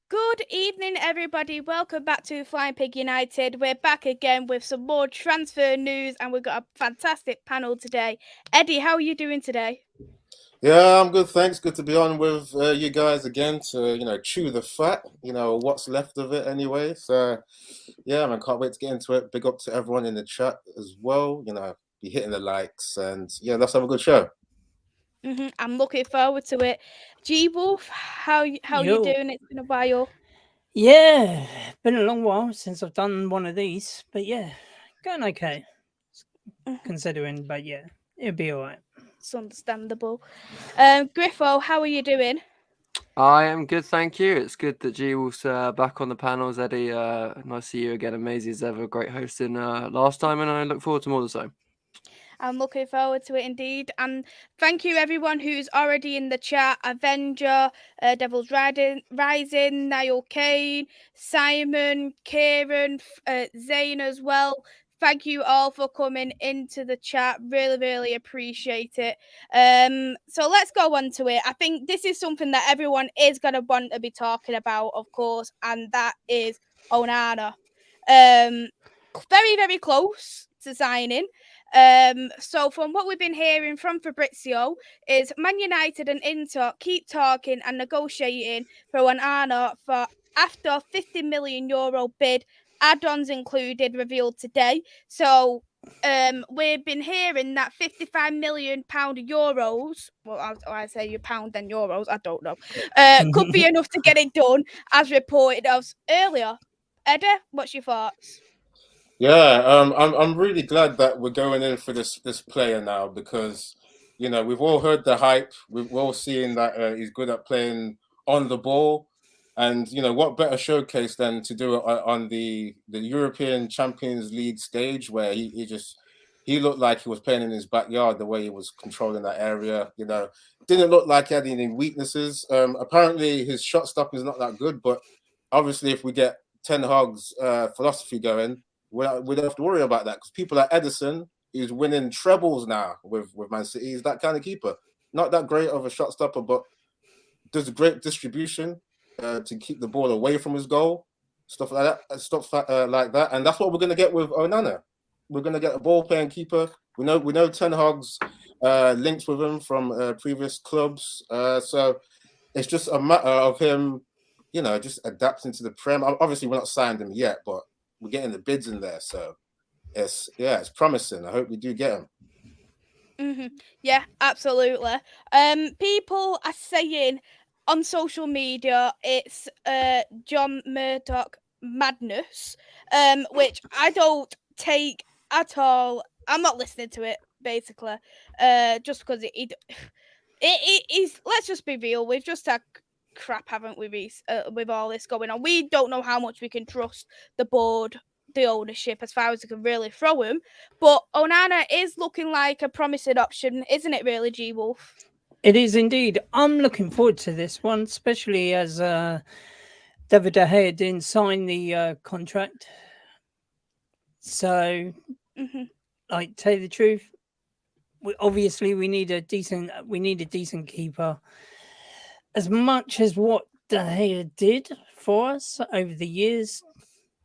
Good evening, everybody. Welcome back to Flying Pig United. We're back again with some more transfer news, and we've got a fantastic panel today. Eddie, how are you doing today? Yeah, I'm good, thanks. Good to be on with you guys again to, chew the fat, what's left of it anyway. So, yeah, man, can't wait to get into it. Big up to everyone in the chat as well. Be hitting the likes and yeah, let's have a good show. I'm looking forward to it. G Wolf, how you Yo, doing? It's been a while. yeah, been a long while since I've done one of these, but yeah, going okay Mhm, considering. But yeah, it'll be all right. It's understandable. Griffo, how are you doing? I am good, thank you. It's good that G was back on the panels, Eddie. Nice to see you again. And Maisy is ever a great hosting last time, and I look forward to more of the same. I'm looking forward to it indeed. And thank you everyone who's already in the chat. Avenger, Rising, Niall Kane, Simon, Kieran, Zane as well. Thank you all for coming into the chat. Really, really appreciate it. So let's go on to it. I think this is something that everyone is gonna want to be talking about, of course, and that is Onana. Um, very, very close to signing. So from what we've been hearing from Fabrizio is Man United and Inter keep talking and negotiating for Onana for after €50 million bid, add-ons included, revealed today. So we've been hearing that £55 million euros. Well, I say you pound and euros. I don't know. Could be enough to get it done, as reported as earlier. Edda, what's your thoughts? Yeah, I'm really glad that we're going in for this player now because, we've all heard the hype. We've all seen that he's good at playing on the ball, and what better showcase than to do it on the European Champions League stage where he looked like he was playing in his backyard the way he was controlling that area. Didn't look like he had any weaknesses. Apparently his shot stopping is not that good, but obviously if we get Ten Hag's philosophy going, we don't have to worry about that because people like Edison, who's winning trebles now with Man City, is that kind of keeper. Not that great of a shot stopper, but does great distribution to keep the ball away from his goal, stuff like that, and that's what we're going to get with Onana. We're going to get a ball playing keeper. We know Ten Hag's links with him from previous clubs, so it's just a matter of him, just adapting to the Prem. Obviously, we're not signed him yet, but we're getting the bids in there, so it's promising. I hope we do get him. Yeah, absolutely. People are saying on social media it's John Murdoch madness, which I don't take at all. I'm not listening to it basically, just because it is. Let's just be real. We've just had crap, haven't we, Reese? With all this going on, we don't know how much we can trust the board, the ownership, as far as we can really throw him. But Onana is looking like a promising option, isn't it? Really, G Wolf. It is indeed. I'm looking forward to this one, especially as David De Gea didn't sign the contract. So, Mm-hmm. like, tell you the truth, we need a decent keeper. As much as what De Gea did for us over the years,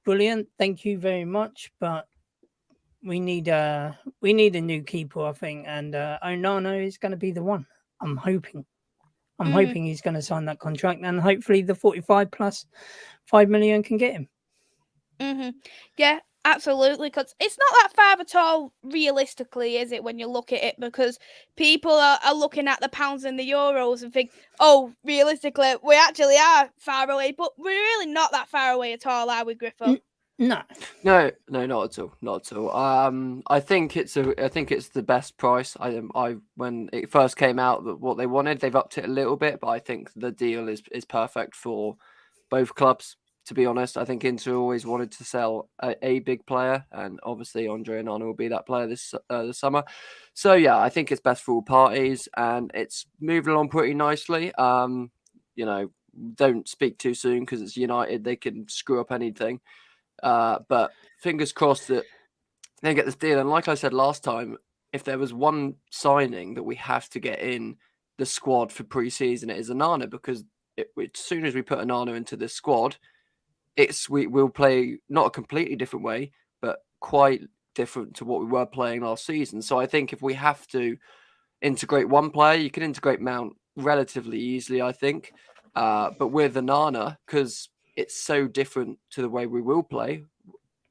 brilliant. Thank you very much, but we need a new keeper, I think, and Onana is going to be the one. I'm hoping. I'm Mm-hmm. hoping he's going to sign that contract, and hopefully the 45 plus 5 million can get him. Mm-hmm. Yeah, absolutely. Because it's not that far at all, realistically, is it? When you look at it, because people are looking at the pounds and the euros and think, oh, realistically, we actually are far away, but we're really not that far away at all, are we, Griffo? No, No, not at all, not at all. I think it's the best price. I when it first came out that what they wanted, they've upped it a little bit, but I think the deal is perfect for both clubs. To be honest, I think Inter always wanted to sell a big player, and obviously Andre Onana will be that player this summer. So yeah, I think it's best for all parties, and it's moved along pretty nicely. You know, don't speak too soon because it's United; they can screw up anything. But fingers crossed that they get this deal. And like I said last time, if there was one signing that we have to get in the squad for pre-season, it is Onana because as soon as we put Onana into the squad, we'll play not a completely different way, but quite different to what we were playing last season. So I think if we have to integrate one player, you can integrate Mount relatively easily, I think. But with Onana, because it's so different to the way we will play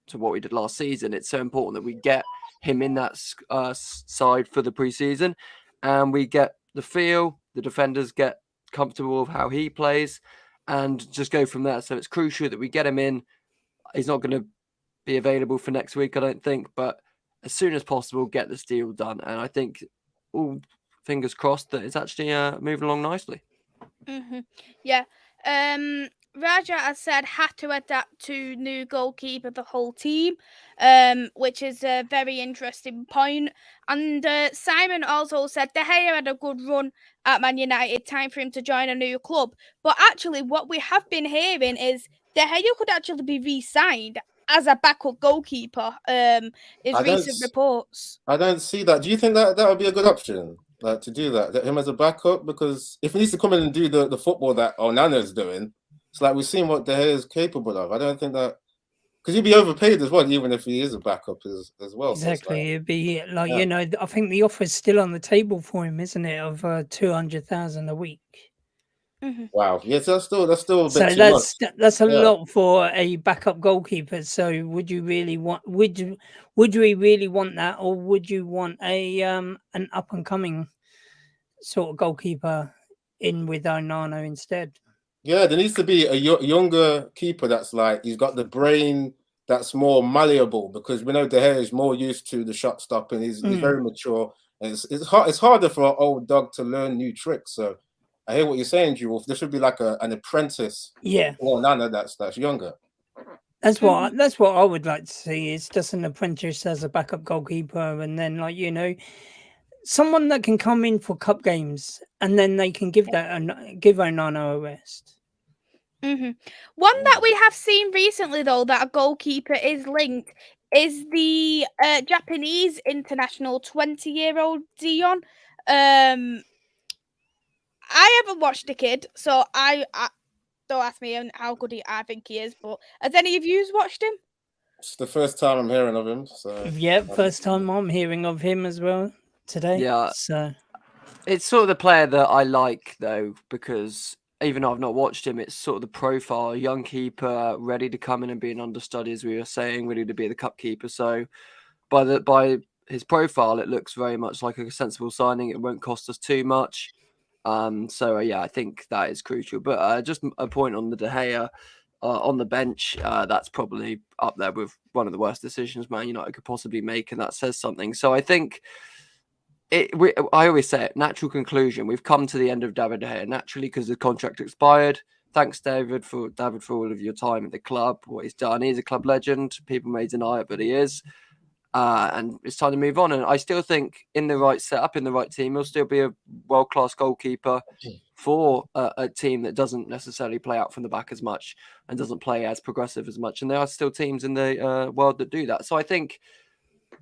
to what we did last season, it's so important that we get him in that side for the preseason, and we get the feel, the defenders get comfortable with how he plays, and just go from there. So it's crucial that we get him in. He's not going to be available for next week, I don't think, but as soon as possible, get this deal done. And I think all fingers crossed that it's actually moving along nicely. Yeah. Raja has said had to adapt to new goalkeeper the whole team, which is a very interesting point. And Simon also said De Gea had a good run at Man United, time for him to join a new club. But actually what we have been hearing is De Gea could actually be re-signed as a backup goalkeeper, recent reports. I don't see that. Do you think that would be a good option? Like to do that him as a backup? Because if he needs to come in and do the football that Onana is doing, it's like we've seen what De Gea is capable of. I don't think that, because he'd be overpaid as well, even if he is a backup as well. Exactly. So It'd be like, I think the offer's still on the table for him, isn't it? Of 200,000 a week. Wow. Yes, that's still a bit too much. That's a lot for a backup goalkeeper. So would you really want? Would we really want that, or would you want a an up and coming sort of goalkeeper in with Onana instead? Yeah, there needs to be a younger keeper that's like, he's got the brain that's more malleable, because we know De Gea is more used to the shot stopping. He's very mature. And it's harder for an old dog to learn new tricks. So I hear what you're saying, Gwolf. There should be like an apprentice. Yeah. Or Nana that's younger. That's what I would like to see, is just an apprentice as a backup goalkeeper, and then someone that can come in for cup games, and then they can give Onana a rest. One that we have seen recently, though, that a goalkeeper is linked, is the Japanese international 20-year-old Dion. I haven't watched the kid, so I don't ask me how good I think he is. But has any of you watched him? It's the first time I'm hearing of him. So yeah, first time I'm hearing of him as well today. Yeah, so it's sort of the player that I like, though, because even though I've not watched him, it's sort of the profile, young keeper, ready to come in and be an understudy, as we were saying, ready to be the cup keeper. So by his profile, it looks very much like a sensible signing. It won't cost us too much. I think that is crucial. But just a point on the De Gea on the bench, that's probably up there with one of the worst decisions Man United could possibly make, and that says something. So I think I always say it, natural conclusion. We've come to the end of David De Gea naturally because the contract expired. Thanks, David, for all of your time at the club, what he's done. He's a club legend. People may deny it, but he is. And it's time to move on. And I still think in the right setup, in the right team, he'll still be a world-class goalkeeper for a team that doesn't necessarily play out from the back as much and doesn't play as progressive as much. And there are still teams in the world that do that. So I think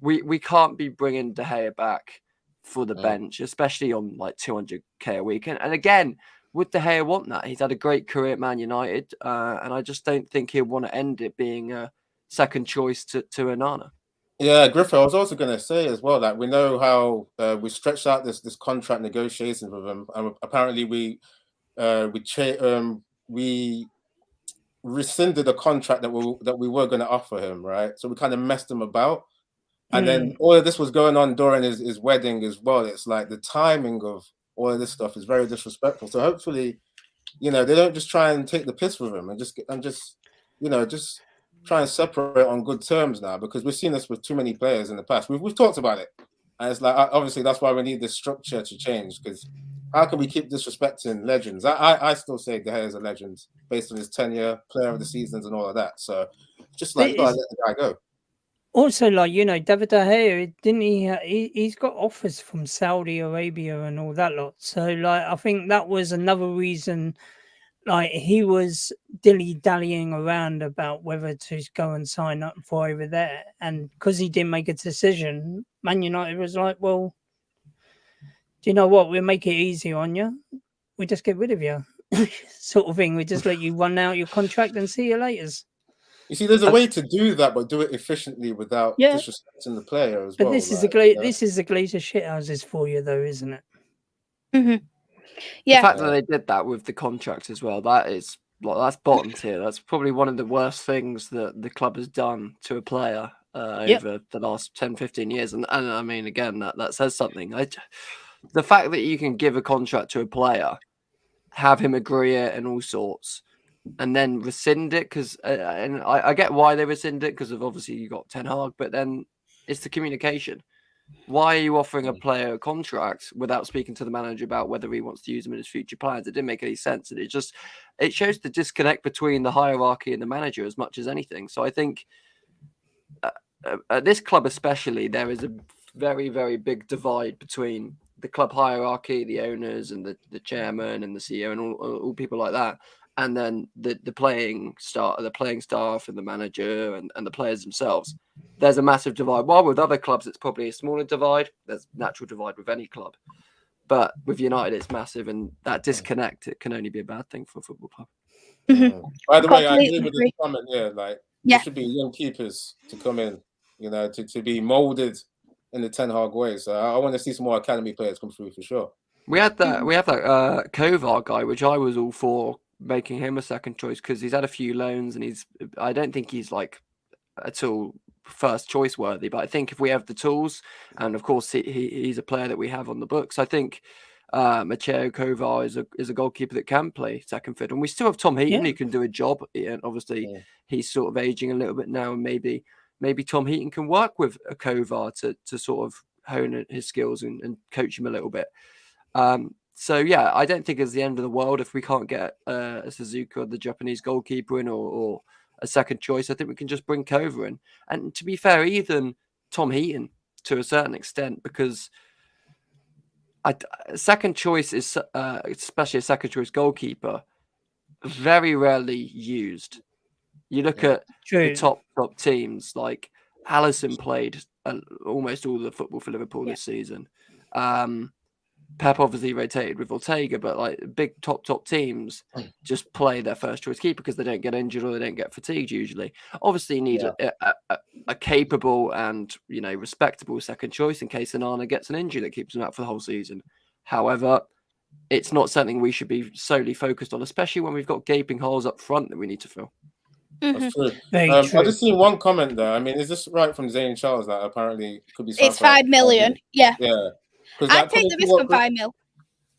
we can't be bringing De Gea back for the bench, especially on like 200k a week. And again, would De Gea want that? He's had a great career at Man United, and I just don't think he'll want to end it being a second choice to Onana. Yeah, Griffo, I was also going to say as well that we know how we stretched out this contract negotiations with him, and apparently we rescinded a contract that we were going to offer him, right? So we kind of messed him about. And then all of this was going on during his wedding as well. It's like the timing of all of this stuff is very disrespectful. So hopefully, they don't just try and take the piss with him and just try and separate on good terms now, because we've seen this with too many players in the past. We've talked about it, and it's like obviously that's why we need this structure to change. Because how can we keep disrespecting legends? I still say De Gea is a legend based on his tenure, player of the seasons, and all of that. So just like let the guy go. Also, David De Gea, didn't he? He's got offers from Saudi Arabia and all that lot. So, I think that was another reason. He was dilly-dallying around about whether to go and sign up for over there. And because he didn't make a decision, Man United was like, well, do you know what? We'll make it easy on you. We just get rid of you. sort of thing. We just let you run out your contract and see you later. You see, there's a way to do that, but do it efficiently without Yeah. disrespecting the player as But well. this is this is the Glazer shithouses for you, though, isn't it? Mhm. The Yeah. fact that they did that with the contract as well, that's bottom tier. That's probably one of the worst things that the club has done to a player over the last 10, 15 years. And I mean, again, that says something. The fact that you can give a contract to a player, have him agree it and all sorts, and then rescind it, because and I get why they rescind it, because of obviously you got Ten Hag, but then it's the communication. Why are you offering a player a contract without speaking to the manager about whether he wants to use him in his future plans? It didn't make any sense, and it shows the disconnect between the hierarchy and the manager as much as anything. So I think at this club especially, there is a very, very big divide between the club hierarchy, the owners and the chairman and the CEO and all people like that, and then the playing staff and the manager and the players themselves. There's a massive divide. While with other clubs, it's probably a smaller divide. There's natural divide with any club. But with United, it's massive. And that disconnect, it can only be a bad thing for a football club. By the way, I agree with this comment here. Like, there should be young keepers to come in, to be molded in the Ten Hag way. So I want to see some more academy players come through for sure. We have that Kovar guy, which I was all for making him a second choice, because he's had a few loans and I don't think he's like at all first choice worthy, but I think if we have the tools, and of course he's a player that we have on the books, I think Matteo Kovar is a goalkeeper that can play second fiddle. And we still have Tom Heaton who can do a job, and obviously he's sort of aging a little bit now, and maybe Tom Heaton can work with a Kovar to sort of hone his skills and coach him a little bit. So yeah, I don't think it's the end of the world if we can't get a Suzuka, the Japanese goalkeeper, in, or a second choice. I think we can just bring Kovar in. And to be fair, even Tom Heaton to a certain extent, because second choice is, especially a second choice goalkeeper, very rarely used. You look at the top teams, like Alisson played almost all the football for Liverpool this season. Pep obviously rotated with Ortega, but like big top teams just play their first choice keeper because they don't get injured or they don't get fatigued usually. Obviously, you need a capable and respectable second choice in case Onana gets an injury that keeps him out for the whole season. However, it's not something we should be solely focused on, especially when we've got gaping holes up front that we need to fill. That's true. Very true. I just seen one comment there. I mean, is this right from Zane Charles that apparently could be? It's 5 million. Yeah. I'd take the risk for 5 mil.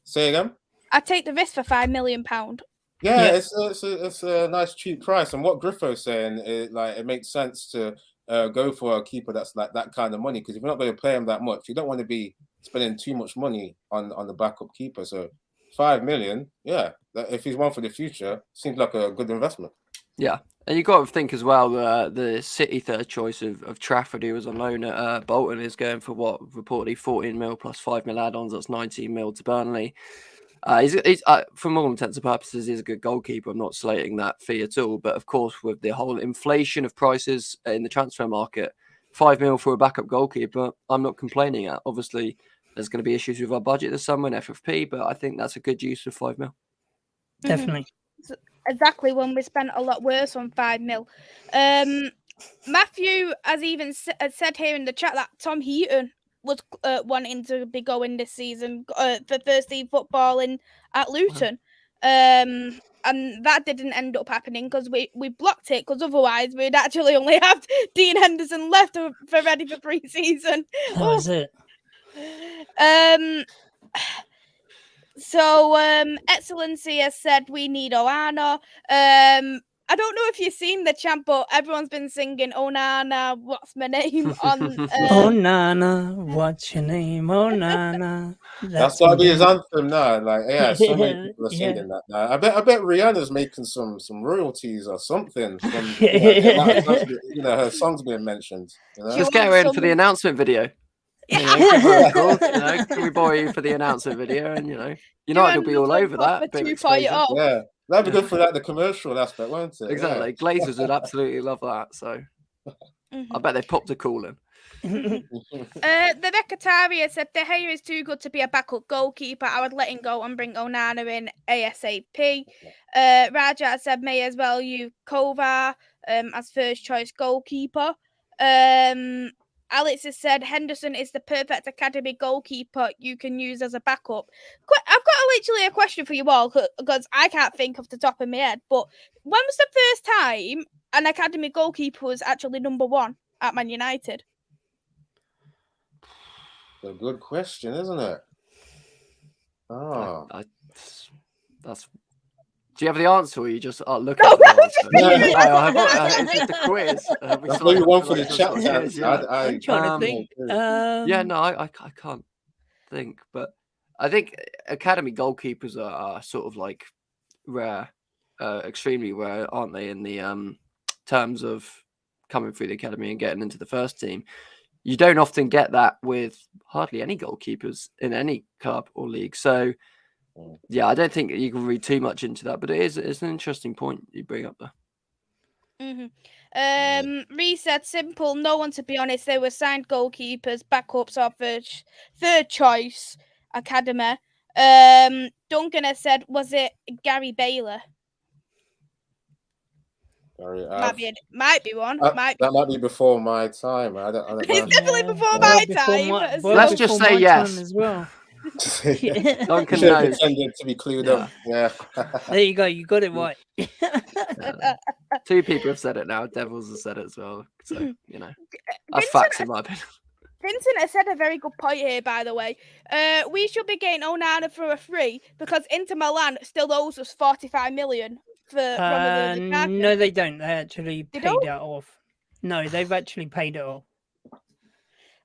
Say again. I'd take the risk for £5 million. Yeah, it's a nice cheap price. And what Griffo's saying, it makes sense to go for a keeper that's like that kind of money, because if you're not going to pay him that much, you don't want to be spending too much money on the backup keeper. So 5 million, if he's one for the future, seems like a good investment. Yeah. And you've got to think as well, the City third choice of Trafford, who was on loan at Bolton, is going for what, reportedly 14 mil plus 5 mil add-ons. That's 19 mil to Burnley. He's from all intents and purposes, he's a good goalkeeper. I'm not slating that fee at all. But of course, with the whole inflation of prices in the transfer market, 5 mil for a backup goalkeeper, I'm not complaining at. Obviously, there's going to be issues with our budget this summer in FFP, but I think that's a good use of 5 mil. Definitely. Exactly, when we spent a lot worse on 5 mil. Matthew has even said here in the chat that Tom Heaton was wanting to be going this season for first team football at Luton. And that didn't end up happening because we blocked it, because otherwise we'd actually only have Dean Henderson left for ready for pre-season. That was it. So, Excellency has said we need Onana. I don't know if you've seen the chant, but everyone's been singing Onana, what's my name? On Onana, what's your name? Onana. That's gotta be his anthem now. Like, so many people are singing that now. I bet Rihanna's making some royalties or something from her songs being mentioned. Just get her in for the announcement video. Can we borrow you for the announcement video? And United will be all over that. Yeah, that'd be good for the commercial aspect, won't it? Exactly. Glazers would absolutely love that. So I bet they popped a call in. The Vecataria said De Gea is too good to be a backup goalkeeper. I would let him go and bring Onana in ASAP. Raja said may as well use Kovar as first choice goalkeeper. Alex has said Henderson is the perfect academy goalkeeper you can use as a backup. I've got literally a question for you all because I can't think off the top of my head. But when was the first time an academy goalkeeper was actually number one at Man United? A good question, isn't it? Oh. That's. Do you have the answer, or you just looking for the answer? It's just a quiz. That's maybe one for the chat. I'm trying to think. I can't think, but I think academy goalkeepers are sort of like rare, extremely rare, aren't they? In the terms of coming through the academy and getting into the first team. You don't often get that with hardly any goalkeepers in any club or league. So, yeah, I don't think you can read too much into that, but it's an interesting point you bring up there. Reese said simple, no one to be honest. They were signed goalkeepers, backups or third choice academy. Duncan has said, was it Gary Baylor? Might be one. That might be before my time. I don't know. It's definitely before my time. Let's just say yes as well. Duncan knows. Pretended to be clued up. Yeah. There you go. You got it right. Two people have said it now. Devils has said it as well. So that's facts in my opinion. Vincent has said a very good point here, by the way. We should be getting Onana for a free because Inter Milan still owes us 45 million. No, they don't. They actually paid it off. No, they've actually paid it off.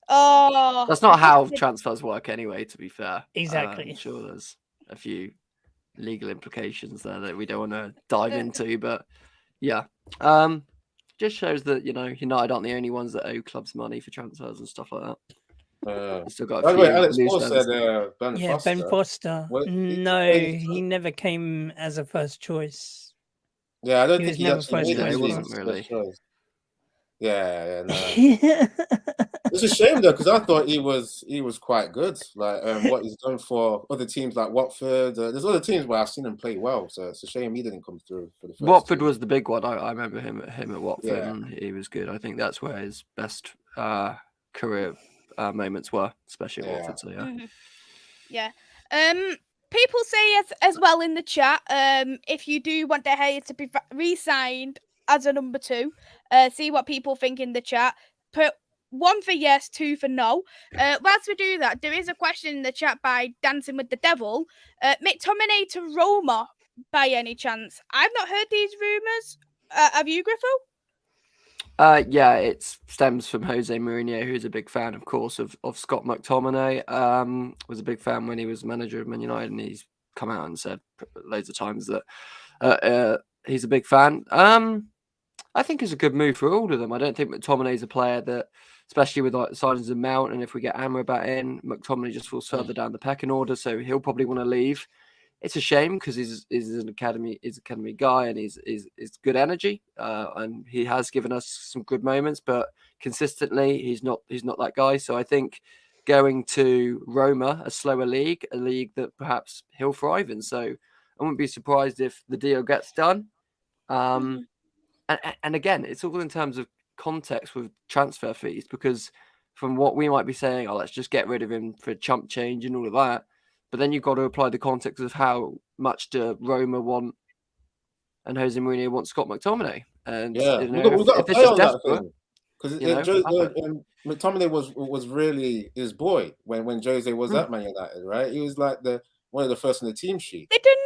Oh, that's not how transfers work anyway, to be fair. Exactly. I'm sure there's a few legal implications there that we don't want to dive into, but yeah. Just shows that, United aren't the only ones that owe clubs money for transfers and stuff like that. Still got a few. Alex Paul said Ben Foster. Ben Foster. No, he never came as a first choice. Yeah, I don't think he actually he wasn't really. Yeah, no. It's a shame though, because I thought he was quite good. Like what he's done for other teams like Watford. There's other teams where I've seen him play well, so it's a shame he didn't come through for the first Watford team. was the big one. I remember him at Watford, and he was good. I think that's where his best career moments were, especially at Watford. So yeah. People say as well in the chat, if you do want De Gea to be re-signed as a number 2, see what people think in the chat. Put 1 for yes, 2 for no. Whilst we do that, there is a question in the chat by Dancing with the Devil. McTominay to Roma, by any chance? I've not heard these rumours. Have you, Griffo? Yeah, it stems from Jose Mourinho, who's a big fan, of course, of Scott McTominay. Was a big fan when he was manager of Man United, and he's come out and said loads of times that he's a big fan. I think it's a good move for all of them. I don't think McTominay's a player that, especially with like the signings of Mount, and if we get Amrabat in, McTominay just falls further down the pecking order, so he'll probably want to leave. It's a shame because he's an academy guy and he's good energy, and he has given us some good moments, but consistently he's not that guy. So I think going to Roma, a slower league, a league that perhaps he'll thrive in. So I wouldn't be surprised if the deal gets done. And again, it's all in terms of context with transfer fees, because from what we might be saying, let's just get rid of him for chump change and all of that. But then you've got to apply the context of how much do Roma want and Jose Mourinho want Scott McTominay. And we've got to play on that thing. Because McTominay was really his boy when Jose was at Man United, right? He was like one of the first on the team sheet. They didn't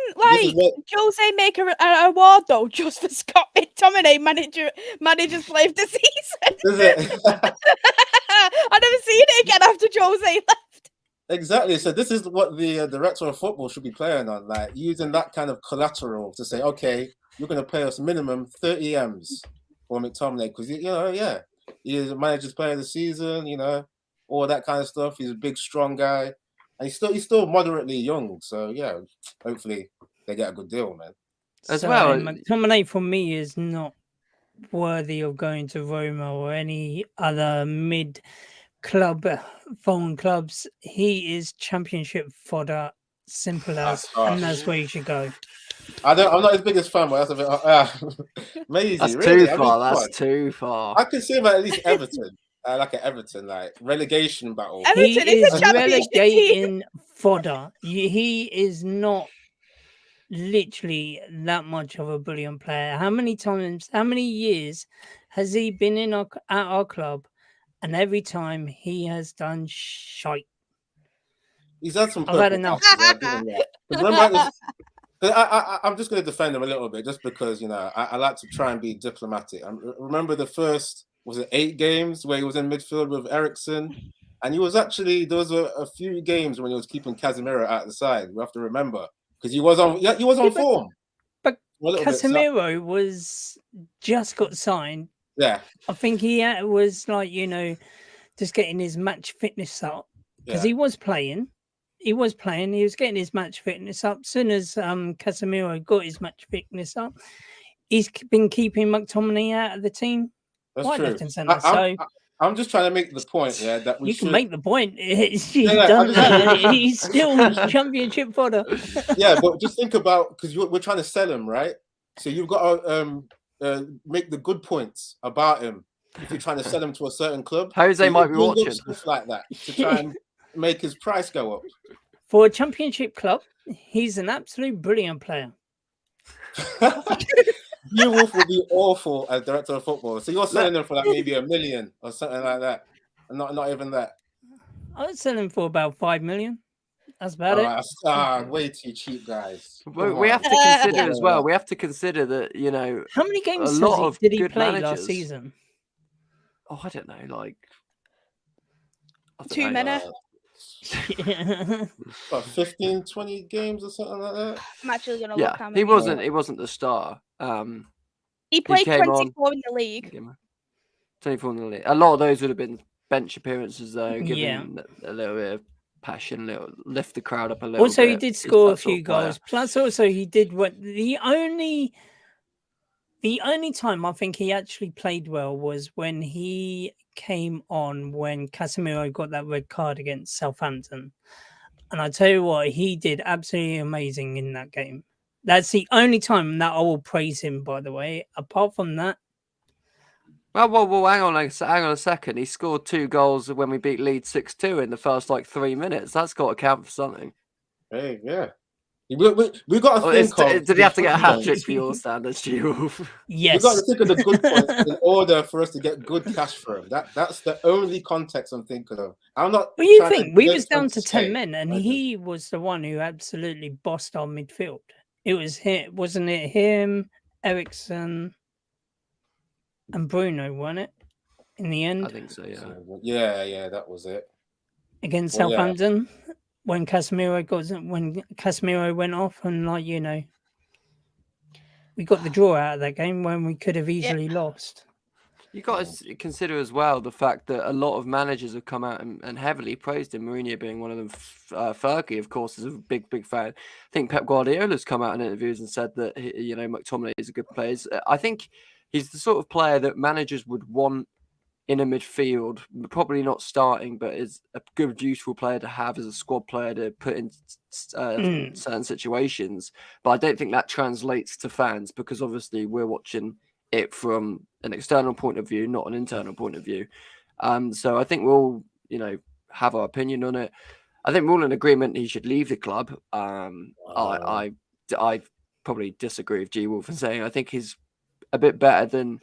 Jose make an award though just for Scott McTominay manager's play of the season. Is it? I never seen it again after Jose left. Exactly. So this is what the director of football should be playing on, like using that kind of collateral to say, okay, you're going to pay us minimum 30 M's for McTominay because he's a manager's player of the season, all that kind of stuff. He's a big, strong guy, and he's still moderately young. So yeah, hopefully they get a good deal, man. McTominay for me is not worthy of going to Roma or any other foreign clubs, he is championship fodder. Simple as, and that's where you should go. I'm not his biggest fan, but that's a bit. Maisy, That's really? too far. That's too far. I could see him at least Everton. Like an Everton, like relegation battle. He Everton is a is championship team. relegating fodder. He is not literally that much of a brilliant player. How many years has he been at our club? And every time he has done shite. He's had some. I've had enough. I'm just going to defend him a little bit, just because I like to try and be diplomatic. I remember the first 8 games where he was in midfield with Eriksen, and he was actually there was a few games when he was keeping Casemiro out the side. We have to remember because he was on form. But Casemiro was just got signed. Yeah, I think he was just getting his match fitness up because he was playing. He was getting his match fitness up. As soon as Casemiro got his match fitness up, he's been keeping McTominay out of the team. That's right, true. left and centre. I'm just trying to make the point, that we can make the point. He's done that. He's still championship fodder. Yeah, but just think about, because we're trying to sell him, right? So you've got to make the good points about him if you're trying to sell him to a certain club. Jose might be watching stuff like that to try and make his price go up. For a championship club, he's an absolute brilliant player. Wolf would be awful as director of football. So you're selling him for like maybe $1 million or something like that, and not even that. I would sell him for about 5 million. That's about it. Way too cheap, guys. We have to consider as well. We have to consider that how many games did he play last season? Oh, I don't know, like too many. About 15, 20 games or something like that. I'm actually gonna look. He wasn't the star. He played 24 in the league. 24 in the league. A lot of those would have been bench appearances, though, giving a little bit of passion, lift the crowd up a little. Also, bit. He did score a few goals. Plus, also he did the only time I think he actually played well was when he came on when Casemiro got that red card against Southampton. And I tell you what, he did absolutely amazing in that game. That's the only time that I will praise him, by the way. Apart from that. Well, hang on a second. He scored 2 goals when we beat Leeds 6-2 in the first 3 minutes. That's got to count for something. Hey, yeah. We got to think of... Did he have to get a hat-trick for your standards, G-Wolf? Yes. We've got to think of the good points in order for us to get good cash for him. That's the only context I'm thinking of. I'm not... Well, you think? We was down to 10 men, and he was the one who absolutely bossed our midfield. It was him, wasn't it? Him, Eriksen, and Bruno, wasn't it? In the end? I think so, yeah. Yeah, that was it. Against Southampton. Yeah. When Casemiro went off, and we got the draw out of that game when we could have easily lost. You got to consider as well the fact that a lot of managers have come out and heavily praised him. Mourinho being one of them. Fergie, of course, is a big fan. I think Pep Guardiola's come out in interviews and said that McTominay is a good player. I think he's the sort of player that managers would want in a midfield, probably not starting, but is a good, useful player to have as a squad player to put in certain situations. But I don't think that translates to fans, because obviously we're watching it from an external point of view, not an internal point of view. So I think we'll, have our opinion on it. I think we're all in agreement he should leave the club. I probably disagree with G-Wolf in saying I think he's a bit better than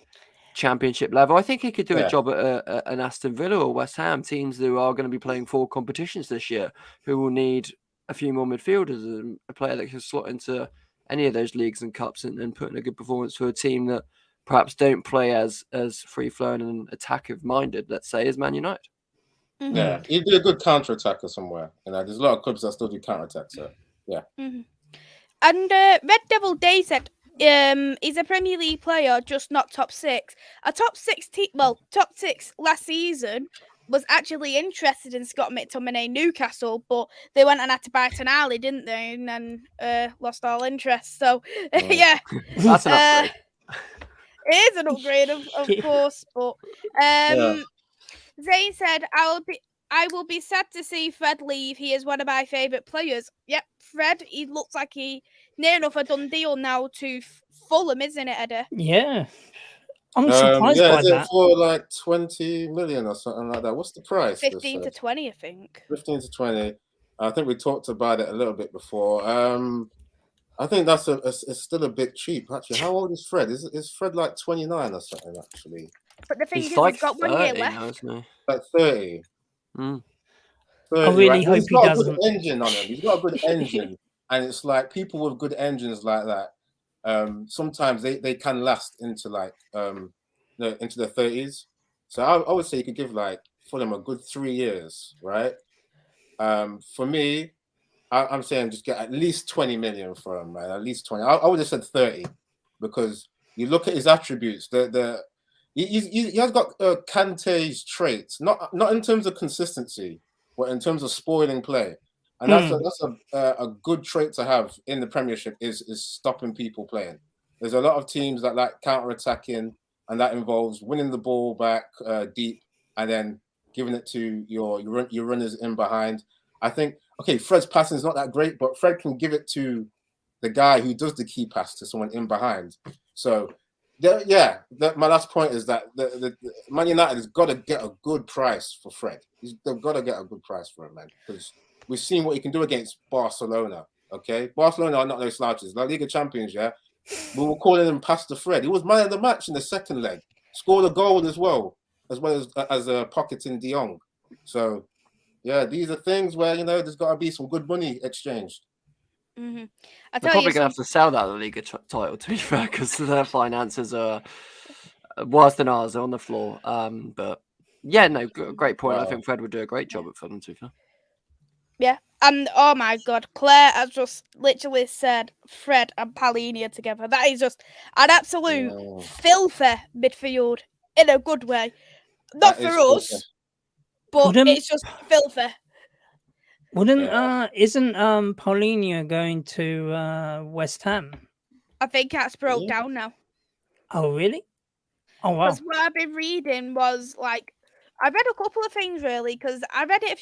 Championship level. I think he could do a job at an Aston Villa or West Ham, teams who are going to be playing 4 competitions this year, who will need a few more midfielders and a player that can slot into any of those leagues and cups and put in a good performance for a team that perhaps don't play as free-flowing and attack-minded, minded, let's say, as Man United. Mm-hmm. Yeah, he'd be a good counter-attacker somewhere. There's a lot of clubs that still do counter-attacks, so yeah. Mm-hmm. And Red Devil Day said, he's a Premier League player, just not top 6. A top 6 top 6 last season was actually interested in Scott McTominay Newcastle, but they went and had to buy Tonali, didn't they? And then lost all interest. So yeah, that's an upgrade. It is an upgrade, of course, but Zane said, I will be sad to see Fred leave. He is one of my favourite players. Yep, Fred, he looks like he near enough a done deal now to Fulham, isn't it, Eddy? Yeah. I'm surprised yeah, by is it that. for like 20 million or something like that? What's the price? 15 to 20, I think. 15 to 20. I think we talked about it a little bit before. I think that's it's still a bit cheap, actually. How old is Fred? Is Fred like 29 or something, actually? But the thing He's is, like he's got 1 year 30 left. now, isn't he? Like 30. Mm. 30, I really right? hope He's he got a doesn't. good engine on him. He's got a good engine. And it's like people with good engines like that, sometimes they can last into like into the 30s. So I would say you could give like Fulham a good 3 years, right? For me, I'm saying just get at least 20 million for him, man. At least 20. I would have said 30 because you look at his attributes. He has got Kante's traits, not in terms of consistency, but in terms of spoiling play. And that's a good trait to have in the Premiership is stopping people playing. There's a lot of teams that like counter-attacking, and that involves winning the ball back deep and then giving it to your runners in behind. I think, okay, Fred's passing is not that great, but Fred can give it to the guy who does the key pass to someone in behind. So, my last point is that the Man United has got to get a good price for Fred. They've got to get a good price for him, man, because we've seen what he can do against Barcelona. Okay, Barcelona are not no slouches. La Liga champions, yeah. We were calling him Pastor Fred. He was man of the match in the second leg. Scored a goal as well as pocketing De Jong. So, yeah, these are things where there's got to be some good money exchanged. Mm-hmm. They're probably going to have to sell that La Liga title, to be fair, because their finances are worse than ours. They're on the floor. But yeah, no, great point. Wow. I think Fred would do a great job at Fulham, to be fair. Yeah, and oh my God, Claire has just literally said Fred and Palhinha together. That is just an absolute filthy midfield in a good way. Not for us, but it's just filthy. Isn't Palhinha going to West Ham? I think that's broke down now. Oh, really? Oh, wow. Because what I've been reading was like, I read a couple of things really, because I read it a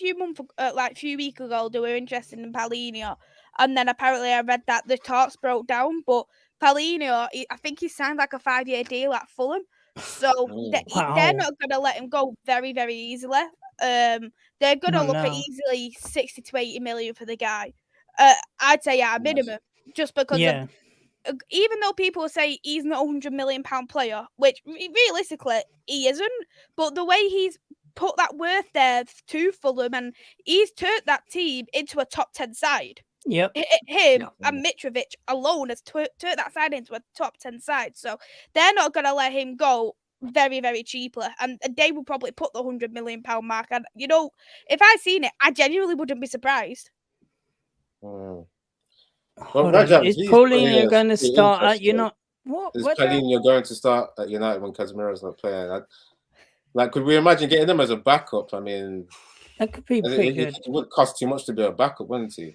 few weeks ago. They were interested in Palhinha, and then apparently I read that the talks broke down. But Palhinha, I think he signed like a 5-year deal at Fulham, so they're not going to let him go very, very easily. They're going to look at easily 60 to 80 million for the guy. I'd say at a minimum, just because of, even though people say he's not a £100 million player, which realistically he isn't, but the way he's put that worth there to Fulham, and he's turned that team into a top 10 side. Yep. Him and Mitrovic alone has turned that side into a top 10 side. So they're not going to let him go very, very cheaply. And they will probably put the £100 million mark. And, if I seen it, I genuinely wouldn't be surprised. Well, Rajab, is Palhinha going to start at United? Is Palhinha going to start at United when Casemiro's not playing? Could we imagine getting him as a backup? I mean, that could be pretty good. It would cost too much to be a backup, wouldn't he?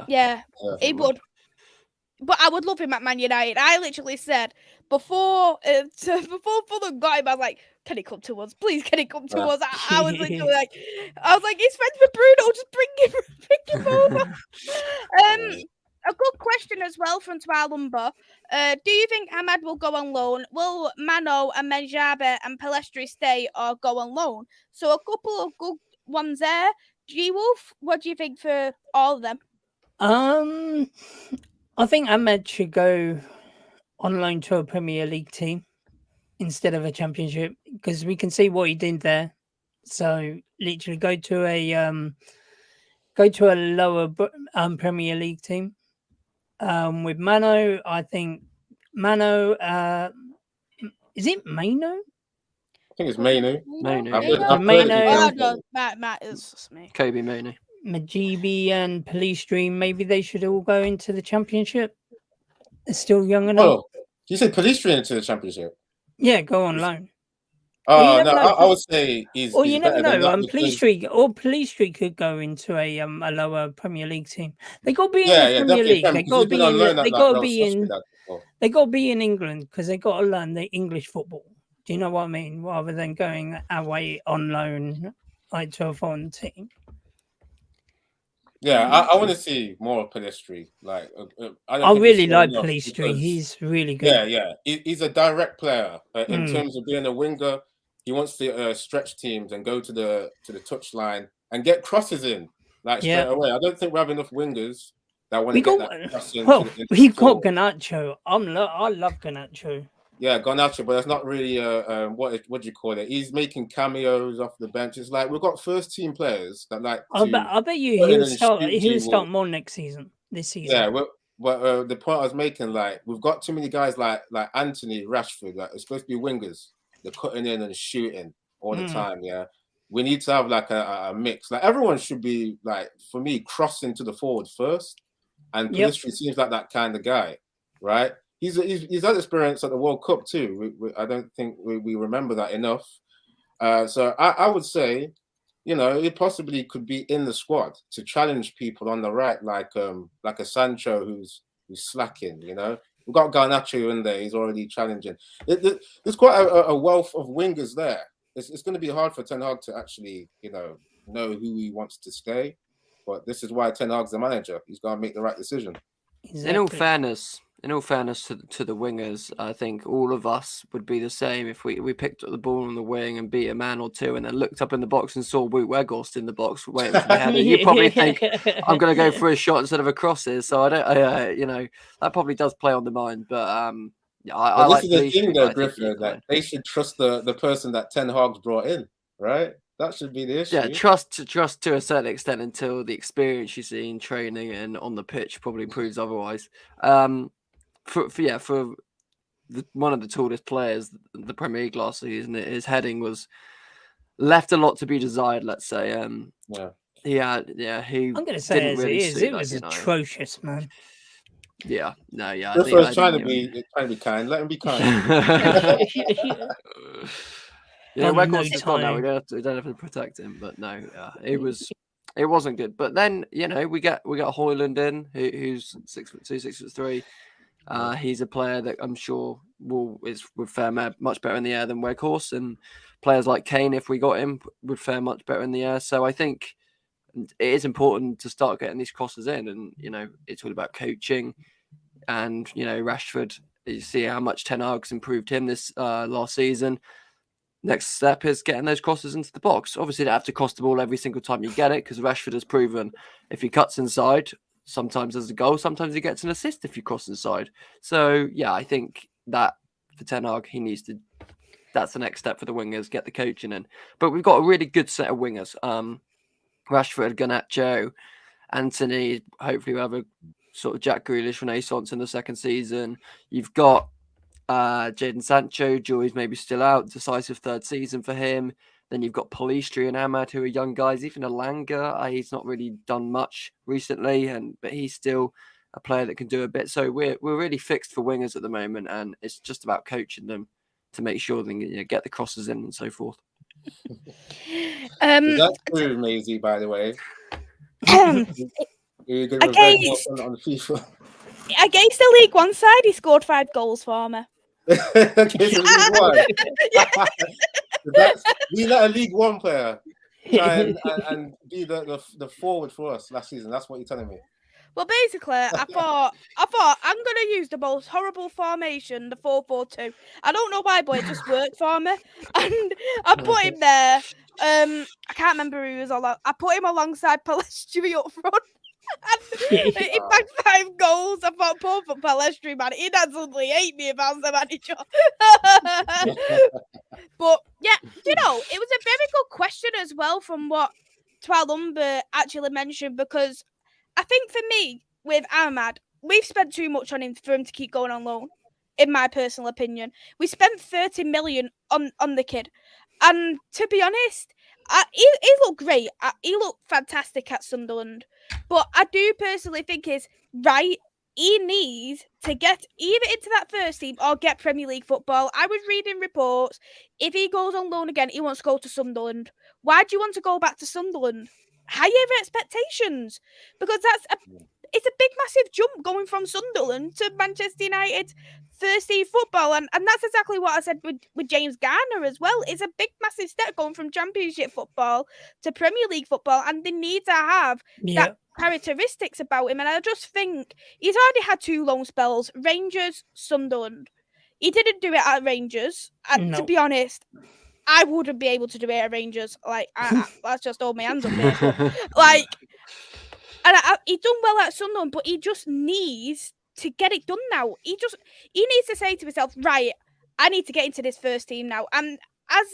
Yeah, it would. But I would love him at Man United. I literally said before Fulham got him, I was like, "Can he come to us? Please, can he come to us?" I was literally like, "He's friends with Bruno. Just bring him over." A good question as well from Twalumba. Do you think Ahmad will go on loan? Will Mano and Menjabe and Palestri stay or go on loan? So a couple of good ones there. Gwolf, what do you think for all of them? I think Ahmed should go on loan to a Premier League team instead of a Championship, because we can see what he did there. So literally go to a lower Premier League team. With Mano, I think Mano. Is it Mano? I think it's Mainu. Matt is just me. Kobe Mainu. Majibi and Palistri, maybe they should all go into the Championship. They're still young enough. Oh, you said Palistri into the Championship? Yeah, go on loan. Oh, no, I would say he's you never know. Palistri could go into a lower Premier League team. They got to be in the Premier League. They got to be in England, because they got to learn the English football. Do you know what I mean? Rather than going away on loan, like to a foreign team. Yeah, I want to see more of Pellistri. Like, I don't I think we really saw like enough Pellistri. because- He's really good. Yeah. He's a direct player in Mm. terms of being a winger. He wants to stretch teams and go to the touchline and get crosses in like straight Yeah. away. I don't think we have enough wingers that want We to get got that cross into well. the We've got forward. Garnacho. I love Garnacho. Yeah, Garnacho, but that's not really what do you call it? He's making cameos off the bench. It's like we've got first team players that like to I bet you put in he'll and start. shoot He'll you start will- more next season. This season. Yeah, but the point I was making, like, we've got too many guys like Anthony, Rashford, that are supposed to be wingers. They're cutting in and shooting all the time. Yeah, we need to have like a mix. Like everyone should be like, for me, crossing to the forward first. And Pellistri seems like that kind of guy, right? He's had experience at the World Cup too. I don't think we remember that enough. So I would say, you know, it possibly could be in the squad to challenge people on the right, like a Sancho who's slacking. You know, we've got Garnacho in there; he's already challenging. There's quite a wealth of wingers there. It's going to be hard for Ten Hag to actually, you know who he wants to stay. But this is why Ten Hag's the manager. He's going to make the right decision. Exactly. In all fairness to the wingers, I think all of us would be the same if we picked up the ball on the wing and beat a man or two and then looked up in the box and saw Wout Weghorst in the box waiting for the header. You probably think I'm going to go for a shot instead of a crosses. So I don't, you know, that probably does play on the mind. But yeah, I this like is the Pellistri, thing, but though, I think Griffo, that they should trust the person that Ten Hag's brought in, right? That should be the issue. Yeah, trust to a certain extent until the experience you see in training and on the pitch probably proves otherwise. For one of the tallest players, the Premier League last season, his heading was left a lot to be desired. Let's say. He I'm going to say didn't as really it is. suit It that, was you know. atrocious, man. Yeah, no, yeah. Griffo's trying to be kind. Let him be kind. You know, Oh, Weghorst no is gone now. We time. don't have to protect him, but no, it wasn't good. But then, you know, we got Hojlund in, who's 6'2", 6'3". He's a player that I'm sure would fare much better in the air than Weghorst, and players like Kane, if we got him, would fare much better in the air. So I think it is important to start getting these crosses in, and you know, it's all about coaching. And you know, Rashford, you see how much Ten Hag's improved him this last season. Next step is getting those crosses into the box. Obviously, they have to cross the ball every single time you get it, because Rashford has proven if he cuts inside, sometimes there's a goal, sometimes he gets an assist if you cross inside. So, yeah, I think that for Ten Hag, that's the next step for the wingers, get the coaching in. But we've got a really good set of wingers. Rashford, Garnacho, Anthony, hopefully we'll have a sort of Jack Grealish renaissance in the second season. You've got Jadon Sancho, Joy's maybe still out, decisive third season for him. Then you've got Pellistri and Ahmad, who are young guys. Even Alanga, he's not really done much recently, but he's still a player that can do a bit. So we're really fixed for wingers at the moment, and it's just about coaching them to make sure they can, get the crosses in and so forth. Is that true, Maisy, by the way? You're going to on FIFA. Against the League One side, he scored 5 goals for me. Okay, so League One. We let a League One player try and be the forward for us last season. That's what you're telling me. Well, basically, I thought I'm gonna use the most horrible formation, the 4-4-2. I don't know why, but it just worked for me, and I put him there. I can't remember who he was I put him alongside Pellistri up front. And he bagged 5 goals. I thought, poor Pellistri, man, he'd absolutely hate me if I was the manager. But yeah, it was a very good question as well from what Twalumber actually mentioned, because I think for me, with Ahmad, we've spent too much on him for him to keep going on loan, in my personal opinion. We spent 30 million on the kid. And to be honest, he looked great. He looked fantastic at Sunderland. But I do personally think he needs to get either into that first team or get Premier League football. I was reading reports. If he goes on loan again, he wants to go to Sunderland. Why do you want to go back to Sunderland? Higher expectations, because that's it's a big, massive jump going from Sunderland to Manchester United first team football, and that's exactly what I said with James Garner as well. It's a big, massive step going from Championship football to Premier League football, and they need to have that characteristics about him. And I just think he's already had 2 loan spells: Rangers, Sunderland. He didn't do it at Rangers. And to be honest, I wouldn't be able to do it at Rangers. Like, let's just hold my hands up here. But, like, and he done well at Sunderland, but he just needs to get it done now. He needs to say to himself, right, I need to get into this first team now. And as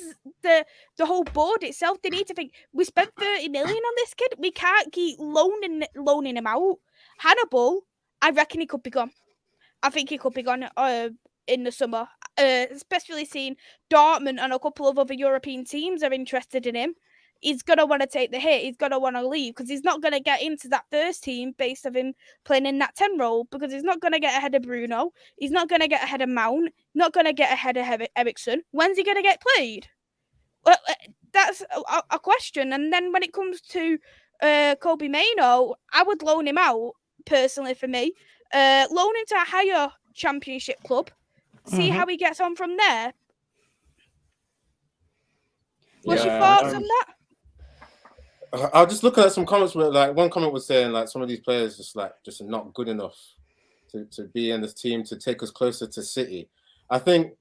the whole board itself, they need to think, we spent 30 million on this kid. We can't keep loaning him out. Hannibal, I reckon he could be gone. I think he could be gone in the summer, especially seeing Dortmund and a couple of other European teams are interested in him. He's going to want to take the hit. He's going to want to leave because he's not going to get into that first team based on him playing in that 10 role, because he's not going to get ahead of Bruno. He's not going to get ahead of Mount. Not going to get ahead of Eriksen. When's he going to get played? Well, that's a question. And then when it comes to Kobe Mainoo, I would loan him out, personally, for me. Loan him to a higher Championship club. See how he gets on from there. What's your thoughts on that? I'll just look at some comments where, like, one comment was saying, like, some of these players just not good enough to be in this team to take us closer to City. I think,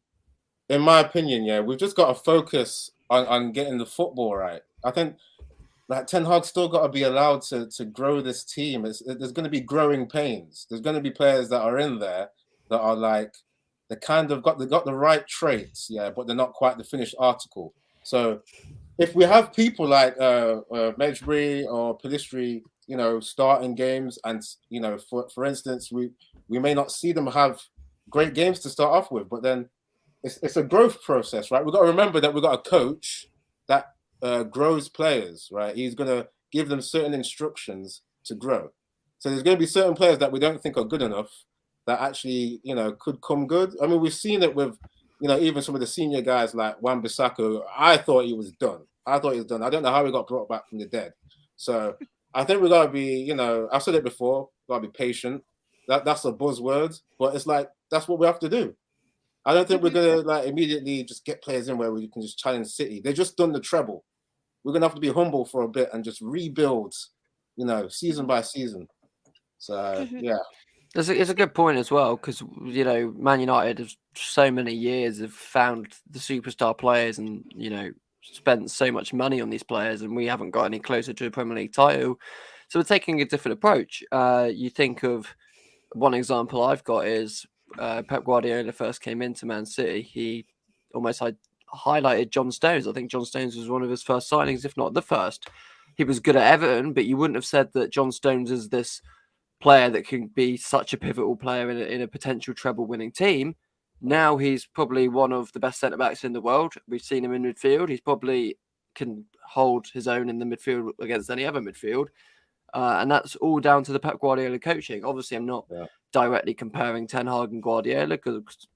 in my opinion, we've just got to focus on getting the football right. I think, like, Ten Hag's still got to be allowed to grow this team. There's going to be growing pains. There's going to be players that are in there that are like, they got the right traits, but they're not quite the finished article. So if we have people like Mejbri or Pelistri, starting games, and for instance, we may not see them have great games to start off with, but then it's a growth process, right? We've got to remember that we've got a coach that grows players, right? He's going to give them certain instructions to grow. So there's going to be certain players that we don't think are good enough that actually, could come good. I mean, we've seen it with, even some of the senior guys like Wan-Bissaka. I thought he was done. I don't know how he got brought back from the dead. So I think we got to be, I've said it before, got to be patient. That's a buzzword, but it's like, that's what we have to do. I don't think we're going to like immediately just get players in where we can just challenge City. They've just done the treble. We're going to have to be humble for a bit and just rebuild, season by season. So, yeah. It's a good point as well, because, Man United have so many years have found the superstar players and, spent so much money on these players, and we haven't got any closer to a Premier League title. So we're taking a different approach. You think of one example I've got is Pep Guardiola first came into Man City. He almost highlighted John Stones. I think John Stones was one of his first signings, if not the first. He was good at Everton, but you wouldn't have said that John Stones is this player that can be such a pivotal player in a potential treble-winning team. Now he's probably one of the best centre-backs in the world. We've seen him in midfield. He's probably can hold his own in the midfield against any other midfield. And that's all down to the Pep Guardiola coaching. Obviously, I'm not directly comparing Ten Hag and Guardiola, because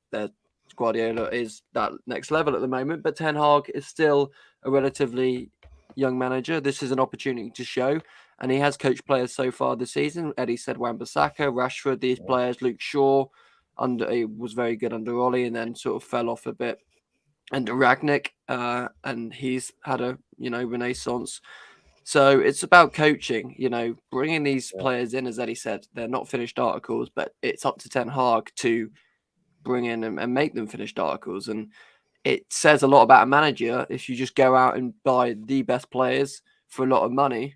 Guardiola is that next level at the moment, but Ten Hag is still a relatively young manager. This is an opportunity to show. And he has coached players so far this season. Eddie said Wan-Bissaka, Rashford, these players, Luke Shaw, he was very good under Ollie and then sort of fell off a bit under Ragnick. And he's had a, renaissance. So it's about coaching, bringing these players in, as Eddie said. They're not finished articles, but it's up to Ten Hag to bring in and make them finished articles. And it says a lot about a manager if you just go out and buy the best players for a lot of money.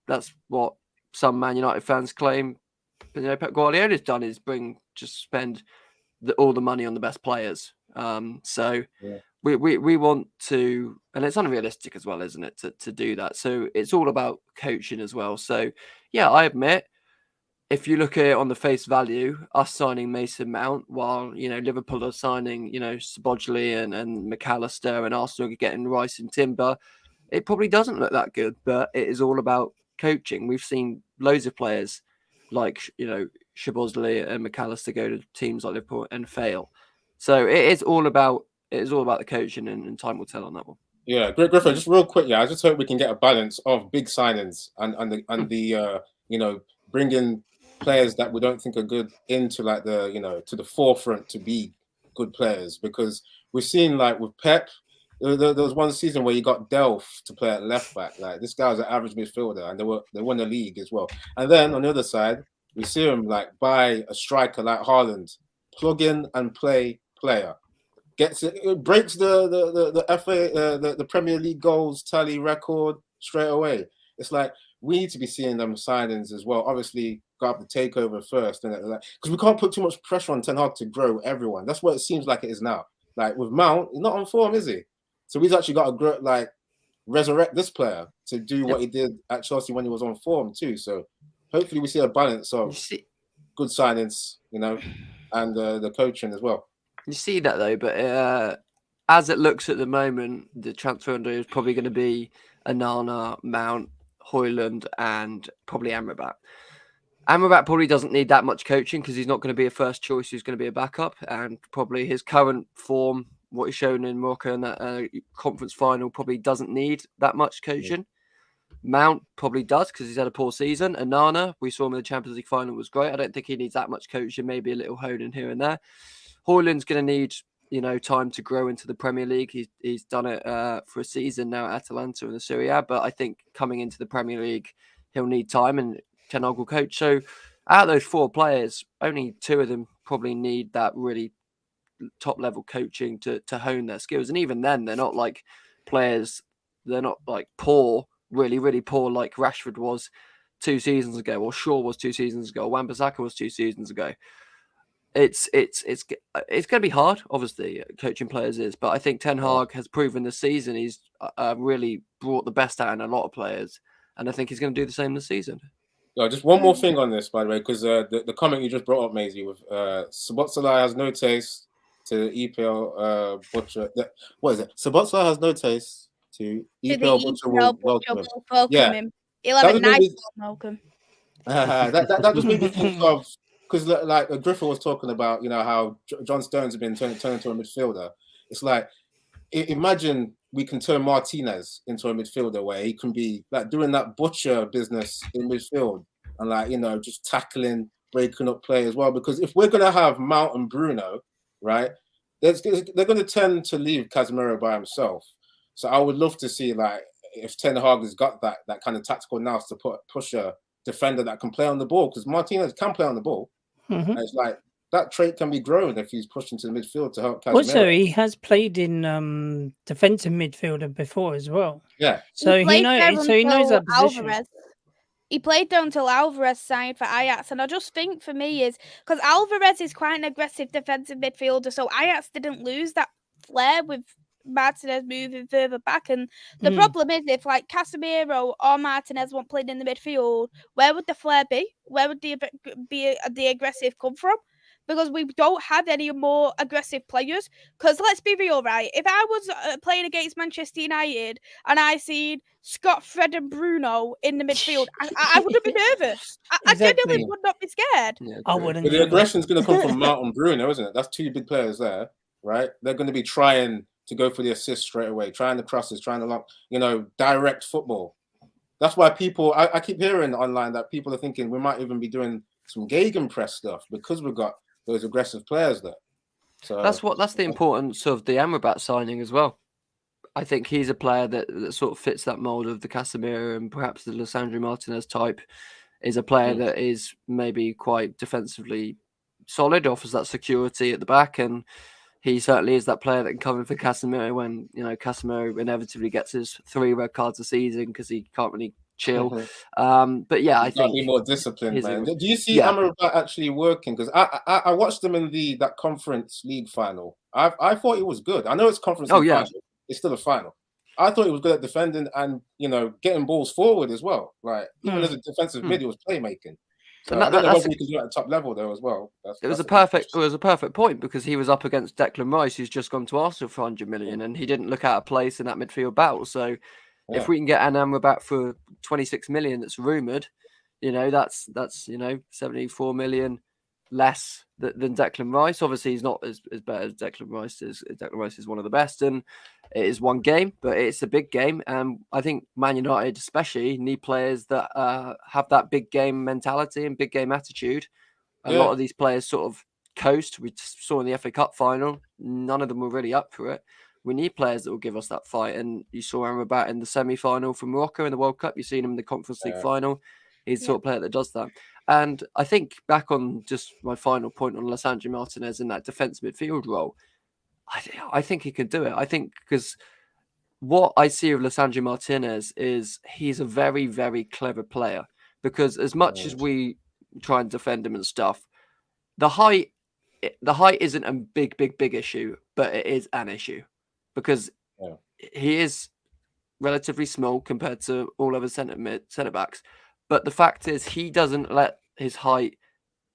That's what some Man United fans claim. Pep Guardiola's done is spend all the money on the best players. We want to, and it's unrealistic as well, isn't it, to do that? So it's all about coaching as well. So yeah, I admit, if you look at it on the face value, us signing Mason Mount while Liverpool are signing Sabodley and McAllister, and Arsenal are getting Rice and Timber, it probably doesn't look that good, but it is all about coaching. We've seen loads of players like, Sabodley and McAllister go to teams like Liverpool and fail. So it is all about the coaching, and time will tell on that one. Yeah, Griffo, just real quick, I just hope we can get a balance of big signings and the bringing players that we don't think are good into like to the forefront to be good players, because we've seen like with Pep, there was one season where you got Delph to play at left back. Like this guy was an average midfielder, and they won the league as well. And then on the other side, we see him like buy a striker like Haaland, plug in and play player. It breaks the FA the Premier League goals tally record straight away. It's like we need to be seeing them signings as well. Obviously, got the takeover first, and because we can't put too much pressure on Ten Hag to grow everyone. That's what it seems like it is now. Like with Mount, he's not on form, is he? So we've actually got to resurrect this player to do what he did at Chelsea when he was on form too. So hopefully we see a balance of good signings, and the coaching as well. You see that though, but as it looks at the moment, the transfer window is probably going to be Onana, Mount, Hojlund, and probably Amrabat. Amrabat probably doesn't need that much coaching because he's not going to be a first choice. He's going to be a backup, and probably his current form, what he's shown in Morocco in that conference final, probably doesn't need that much coaching. Mount probably does because he's had a poor season. Onana, we saw him in the Champions League final, was great. I don't think he needs that much coaching, maybe a little honing here and there. Hojlund's going to need, time to grow into the Premier League. He's done it for a season now at Atalanta in the Serie A, but I think coming into the Premier League, he'll need time, and Ten Hag will coach. So out of those 4 players, only 2 of them probably need that really top-level coaching to hone their skills. And even then, they're not like players, they're not like poor, really, really poor like Rashford was 2 seasons ago, or Shaw was 2 seasons ago, or Wan-Bissaka was 2 seasons ago. It's going to be hard, obviously, coaching players is, but I think Ten Hag has proven this season he's really brought the best out in a lot of players, and I think he's going to do the same this season. Just one more thing on this, by the way, because the comment you just brought up, Maisy, with Szoboszlai has no taste to EPL butcher. What is it? Szoboszlai has no taste to EPL butcher. Will welcome him. He'll have a nice welcome. That just made me think of, because like Griffo was talking about, how John Stones has been turned into a midfielder. It's like, imagine we can turn Martinez into a midfielder where he can be like doing that butcher business in midfield and like, just tackling, breaking up play as well. Because if we're going to have Mount and Bruno, right, they're going to tend to leave Casemiro by himself. So I would love to see like if Ten Hag has got that kind of tactical nous to push a defender that can play on the ball, because Martinez can play on the ball. Mm-hmm. And it's like that trait can be grown if he's pushed into the midfield to help Casemiro. Also, he has played in defensive midfielder before as well. Yeah. So he knows that position. Alvarez. He played there until Alvarez signed for Ajax, and I just think for me is because Alvarez is quite an aggressive defensive midfielder, so Ajax didn't lose that flair with Martinez moving further back. And the problem is, if like Casemiro or Martinez weren't playing in the midfield, where would the flair be? Where would the aggressive come from? Because we don't have any more aggressive players. Because let's be real, right? If I was playing against Manchester United and I seen Scott, Fred and Bruno in the midfield, I wouldn't be nervous. I genuinely would not be scared. Yeah, I wouldn't. But the aggression is going to come from Mount and Bruno, isn't it? That's 2 big players there, right? They're going to be trying to go for the assist straight away, trying the crosses, trying to lock, direct football. That's why I keep hearing online that people are thinking we might even be doing some gegenpress stuff because we've got those aggressive players there. So that's the importance of the Amrabat signing as well. I think he's a player that sort of fits that mold of the Casemiro and perhaps the Lisandro Martinez type. Is a player that is maybe quite defensively solid, offers that security at the back, and he certainly is that player that can come in for Casemiro when Casemiro inevitably gets his 3 red cards a season because he can't really chill. But yeah, I think be more disciplined, man. Do you see Amrabat actually working? Because I watched him in that Conference League final. I thought he was good. I know it's Conference League final. It's still a final. I thought he was good at defending and getting balls forward as well. Like even as a defensive mid, he was playmaking. So I don't know whether he can do it at the top level though as well. It was a perfect point because he was up against Declan Rice, who's just gone to Arsenal for 100 million, and he didn't look out of place in that midfield battle. So if we can get Amrabat for 26 million, that's rumoured, that's 74 million less than Declan Rice. Obviously, he's not as bad as Declan Rice is. Declan Rice is one of the best, and it is one game, but it's a big game. And I think Man United especially need players that have that big game mentality and big game attitude. A lot of these players sort of coast. We saw in the FA Cup final, none of them were really up for it. We need players that will give us that fight. And you saw Amrabat in the semi-final for Morocco in the World Cup. You've seen him in the Conference League final. He's the sort of player that does that. And I think back on just my final point on Lisandro Martinez in that defence midfield role, I think he can do it. I think because what I see of Lisandro Martinez is he's a very, very clever player. Because as much as we try and defend him and stuff, the height isn't a big issue, but it is an issue because he is relatively small compared to all other centre backs. But the fact is, he doesn't let his height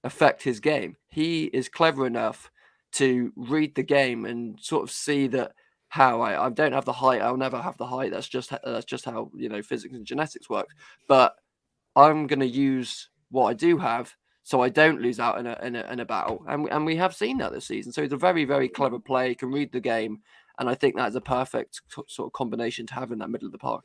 affect his game. He is clever enough to read the game and sort of see that how I don't have the height, I'll never have the height. That's just how physics and genetics work. But I'm going to use what I do have, so I don't lose out in a battle. And we have seen that this season. So he's a very, very clever player. He can read the game. And I think that's a perfect sort of combination to have in that middle of the park.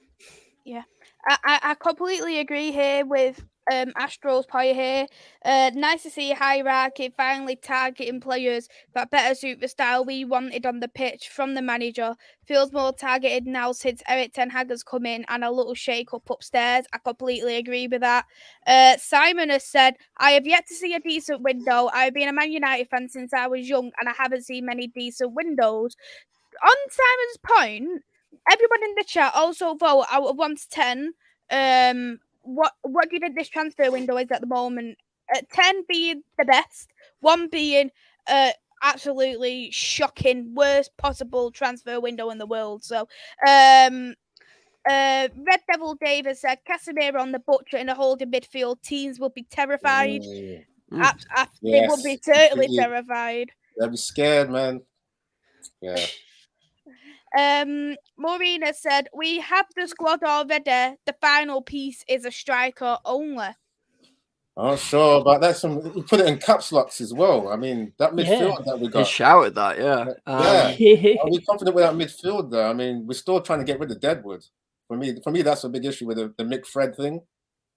Yeah, I completely agree here with Astro's point here. Nice to see hierarchy finally targeting players that better suit the style we wanted on the pitch from the manager. Feels more targeted now since Erik ten Hag has come in and a little shake up upstairs. I completely agree with that. Simon has said, I have yet to see a decent window. I've been a Man United fan since I was young and I haven't seen many decent windows. On Simon's point, everyone in the chat also vote out of 1 to 10. What do you think this transfer window is at the moment? 10 being the best, 1 being absolutely shocking, worst possible transfer window in the world. So, Red Devil David said, Casemiro on the butcher in a holding midfield. Teams will be terrified. They will be certainly terrified. They'll be scared, man. Yeah. Maureen said, we have the squad already. The final piece is a striker only. I'm not sure about that. You put it in caps locks as well. I mean, that midfield that we got. He shouted that, Are we confident with that midfield though? I mean, we're still trying to get rid of Deadwood. For me, that's a big issue with the Mick Fred thing.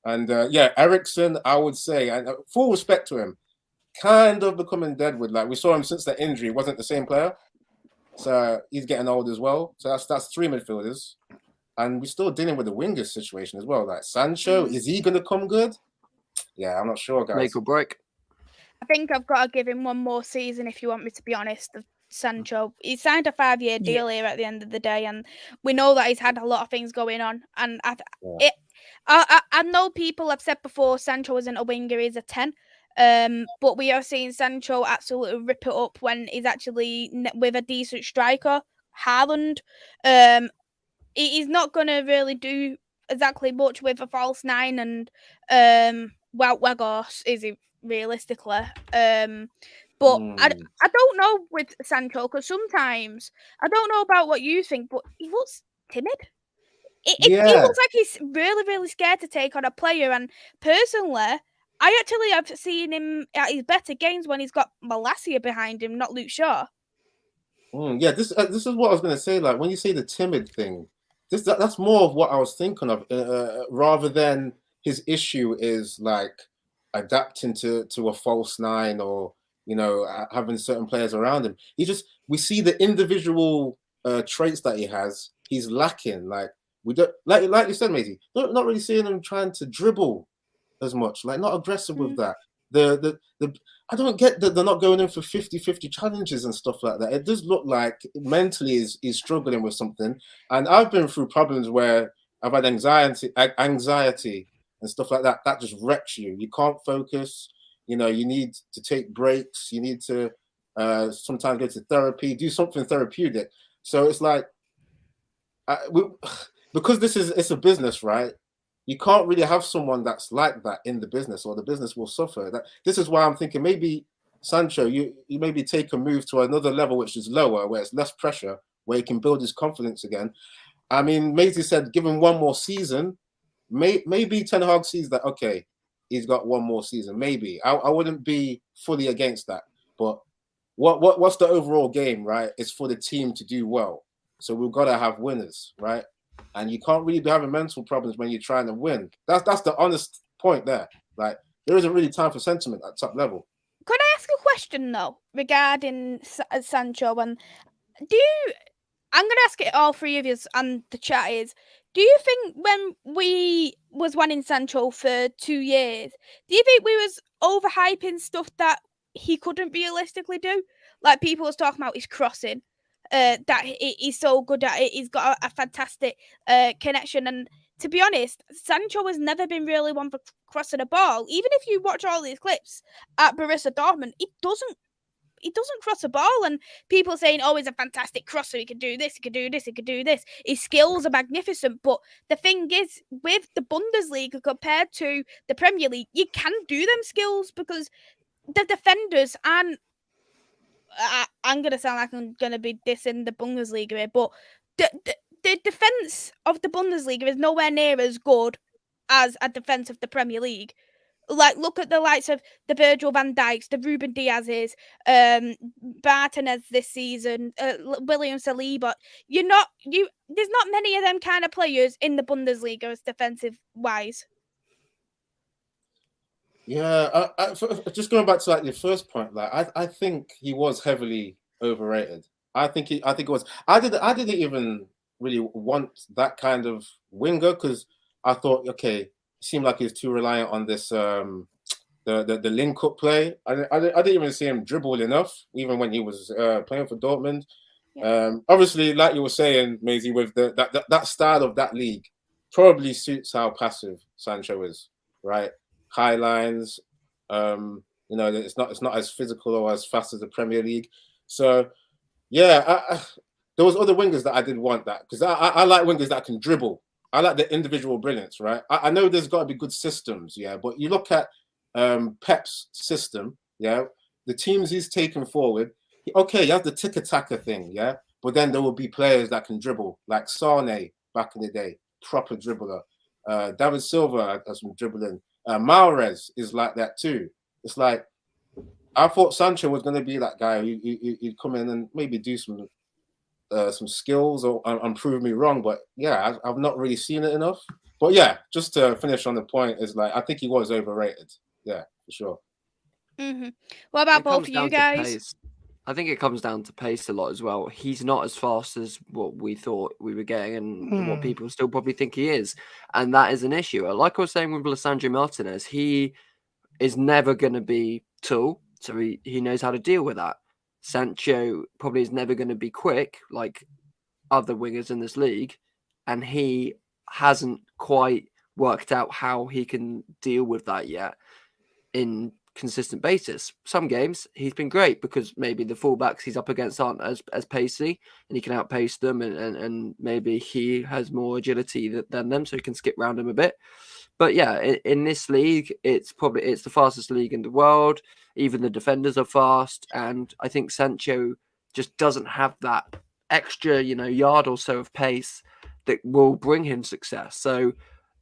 And Eriksen, I would say, and full respect to him, kind of becoming Deadwood. Like we saw him since the injury, he wasn't the same player. So he's getting old as well. So that's 3 midfielders. And we're still dealing with the wingers situation as well. Like Sancho, is he going to come good? Yeah, I'm not sure, guys. Make or break. I think I've got to give him one more season, if you want me to be honest, of Sancho. He signed a 5-year deal here at the end of the day, and we know that he's had a lot of things going on. And I know people have said before Sancho isn't a winger, he's a 10. But we are seeing Sancho absolutely rip it up when he's actually with a decent striker. Haaland, he's not going to really do exactly much with a false 9 and Wagos, is he realistically? But I don't know with Sancho, because sometimes, I don't know about what you think, but he looks timid. He looks like he's really, really scared to take on a player. And personally, I actually have seen him at his better games when he's got Malacia behind him, not Luke Shaw. This is what I was going to say. Like when you say the timid thing, that's more of what I was thinking of, rather than his issue is like adapting to a false 9 or having certain players around him. We see the individual traits that he has. He's lacking. Like we don't like you said, Maisy. Not really seeing him trying to dribble as much, like not aggressive with that. I don't get that they're not going in for 50-50 challenges and stuff like that. It does look like mentally he's struggling with something. And I've been through problems where I've had anxiety and stuff like that. That just wrecks you. You can't focus. You need to take breaks. You need to sometimes go to therapy, do something therapeutic. So it's like, because it's a business, right? You can't really have someone that's like that in the business, or the business will suffer. This is why I'm thinking maybe Sancho, you maybe take a move to another level which is lower, where it's less pressure, where he can build his confidence again. I mean, Maisy said, give him one more season. Maybe Ten Hag sees that, okay, he's got one more season. Maybe I wouldn't be fully against that. But what's the overall game, right? It's for the team to do well. So we've got to have winners, right? And you can't really be having mental problems when you're trying to win. That's the honest point there. Like, there isn't really time for sentiment at top level. Could I ask a question though regarding Sancho? And I'm going to ask it all three of you, and the chat is: do you think when we was wanting Sancho for 2 years, do you think we was overhyping stuff that he couldn't realistically do? Like, people was talking about his crossing, that he's so good at it. He's got a fantastic connection. And to be honest, Sancho has never been really one for crossing a ball. Even if you watch all these clips at Borussia Dortmund, he doesn't cross a ball, and people saying, oh, he's a fantastic crosser, he can do this, he can do this, he can do this. His skills are magnificent, but the thing is, with the Bundesliga compared to the Premier League, you can do them skills because the defenders aren't, I'm going to sound like I'm going to be dissing the Bundesliga here, but the defence of the Bundesliga is nowhere near as good as a defence of the Premier League. Like, look at the likes of the Virgil van Dijks, the Ruben Diaz's, Martinez this season, William Saliba. There's not many of them kind of players in the Bundesliga as defensive wise. Yeah, just going back to like your first point, like I think he was heavily overrated. I think it was. I didn't even really want that kind of winger because I thought, okay, seemed like he was too reliant on this the link up play. I didn't even see him dribble enough, even when he was playing for Dortmund. Yeah. Obviously, like you were saying, Maisy, with that style of that league, probably suits how passive Sancho is, right? High lines, it's not as physical or as fast as the Premier League. So, yeah, there was other wingers that I did want that because I like wingers that can dribble. I like the individual brilliance, right? I know there's got to be good systems, yeah, but you look at Pep's system, yeah, the teams he's taken forward, okay, you have the tiki-taka thing, yeah, but then there will be players that can dribble, like Sane back in the day, proper dribbler. David Silva has some dribbling. Mahrez is like that too. It's like, I thought Sancho was going to be that guy who'd come in and maybe do some skills or prove me wrong, but yeah, I've not really seen it enough. But yeah, just to finish on the point is like I think he was overrated. Yeah, for sure. Mm-hmm. What about both of you guys? I think it comes down to pace a lot as well. He's not as fast as what we thought we were getting and what people still probably think he is. And that is an issue. Like I was saying with Lisandro Martinez, he is never going to be tall, so he knows how to deal with that. Sancho probably is never going to be quick like other wingers in this league, and he hasn't quite worked out how he can deal with that yet in consistent basis. Some games he's been great because maybe the fullbacks he's up against aren't as pacey and he can outpace them and maybe he has more agility than them, so he can skip around them a bit. But yeah, in this league, it's the fastest league in the world. Even the defenders are fast, and I think Sancho just doesn't have that extra, yard or so of pace that will bring him success. So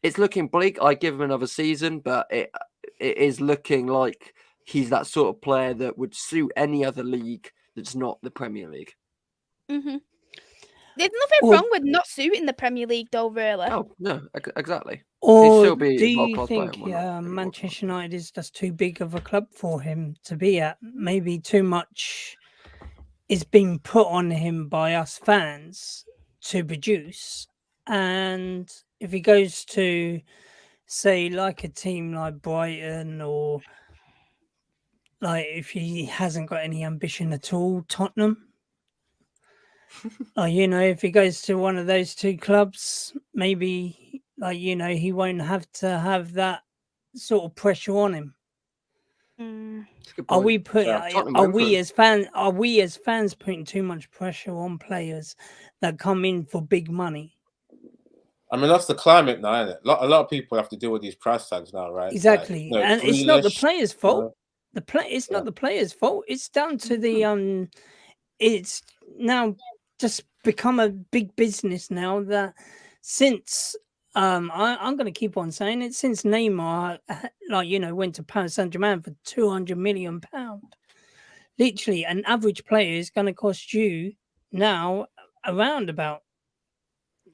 it's looking bleak. I give him another season, but it is looking like he's that sort of player that would suit any other league that's not the Premier League. Mm-hmm. There's nothing wrong with not suiting the Premier League, though, really. Oh, no, exactly. Or do you think Manchester United is just too big of a club for him to be at? Maybe too much is being put on him by us fans to produce. And if he goes to, say, like a team like Brighton, or like if he hasn't got any ambition at all, Tottenham, if he goes to one of those two clubs, maybe he won't have to have that sort of pressure on him. Are we as fans putting too much pressure on players that come in for big money? I mean, that's the climate now, isn't it? A lot of people have to deal with these price tags now, right? Exactly, and it's not the players' fault. It's not the players' fault. It's down to the It's now just become a big business now that since I'm going to keep on saying it since Neymar, went to Paris Saint-Germain for £200 million. Literally, an average player is going to cost you now around about,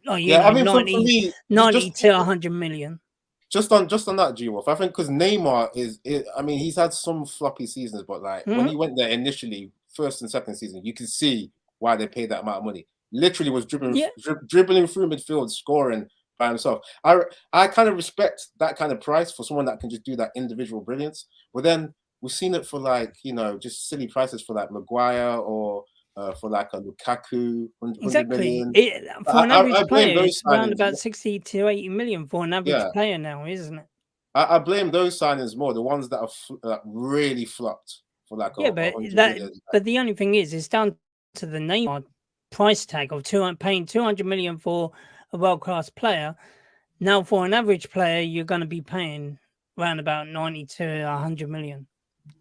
I mean, 90, for me, 90 to 100 million. Just on that, Gwolf, I think because Neymar I mean, he's had some floppy seasons, but like when he went there initially, first and second season, you can see why they paid that amount of money. Literally was dribbling through midfield, scoring by himself. I kind of respect that kind of price for someone that can just do that individual brilliance. But then we've seen it for like, just silly prices for like Maguire or for like a Lukaku, 100 Exactly. million. For an average player, those it's around signings. about 60 to 80 million for an average player now, isn't it? I blame those signings more, the ones that are really flopped for like but the only thing is, it's down to the Neymar price tag of paying 200 million for a world-class player. Now, for an average player, you're going to be paying around about 90 to 100 million.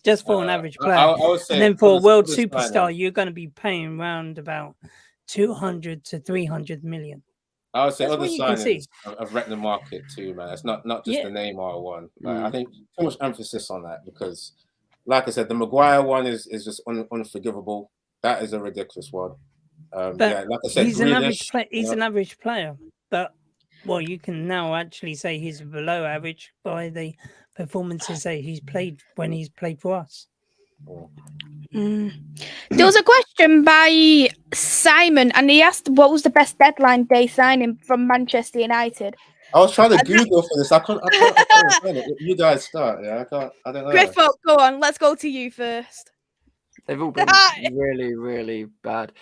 Just for an average player. I would say, and then for a world superstar, you're going to be paying around about 200 to 300 million. I would say other signings have wrecked the market too, man. It's not just the Neymar one. Like, I think too much emphasis on that because, like I said, the Maguire one is just unforgivable. That is a ridiculous one. Like I said, he's an average player. He's an average player, but you can now actually say he's below average by the performances that he's played when he's played for us. There was a question by Simon, and he asked what was the best deadline day signing from Manchester United. I was trying to Google for this. I can't find it. You guys start. Yeah, I don't know. Griffo, go on. Let's go to you first. They've all been really, really bad.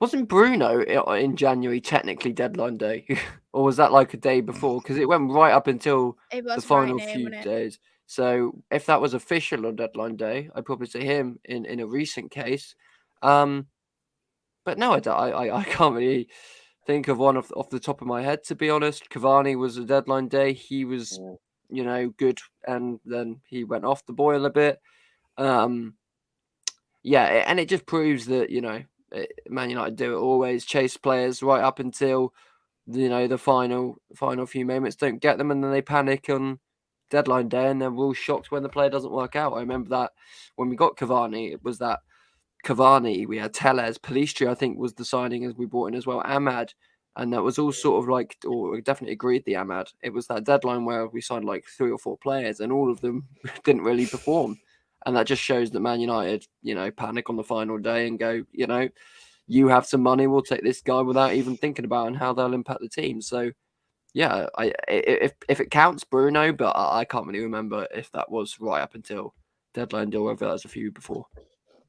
Wasn't Bruno in January technically deadline day? Or was that like a day before? Because it went right up until the final few days. So if that was official on deadline day, I'd probably say him in a recent case. But no, I can't really think of one off the top of my head, to be honest. Cavani was a deadline day. He was, good. And then he went off the boil a bit. And it just proves that, Man United do it always, chase players right up until the final few moments, don't get them, and then they panic on deadline day, and they're all shocked when the player doesn't work out. I remember that when we got Cavani, it was that Cavani, we had Telles, Pellistri, I think was the signing as we brought in as well, Ahmad, and that was all sort of like, or we definitely agreed the Ahmad. It was that deadline where we signed like 3 or 4 players, and all of them didn't really perform. And that just shows that Man United, panic on the final day and go, you have some money, we'll take this guy without even thinking about and how they'll impact the team. So, yeah, if it counts, Bruno, but I can't really remember if that was right up until deadline day or whether that was a few before.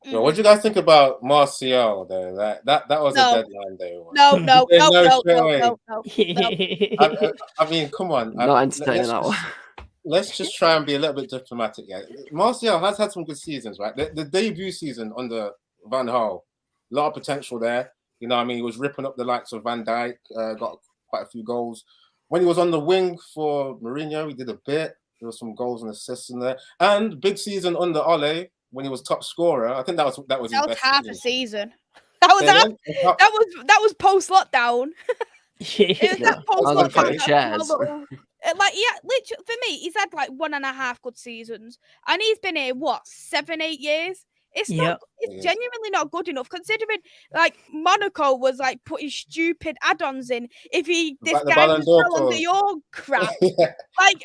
Well, what do you guys think about Martial though? That was a deadline day one. No. I mean, come on. Not entertaining that one. Let's just try and be a little bit diplomatic. Yeah, Martial has had some good seasons, right? The debut season under Van Gaal, a lot of potential there. He was ripping up the likes of Van Dijk, got quite a few goals. When he was on the wing for Mourinho, he did a bit. There was some goals and assists in there. And big season under Ole when he was top scorer. I think that was his best half a season. That was post lockdown. Literally for me, he's had like 1.5 good seasons, and he's been here 7-8 years. It's genuinely not good enough considering like Monaco was like putting stupid add-ons in. If this guy was Ballon d'Or crap, like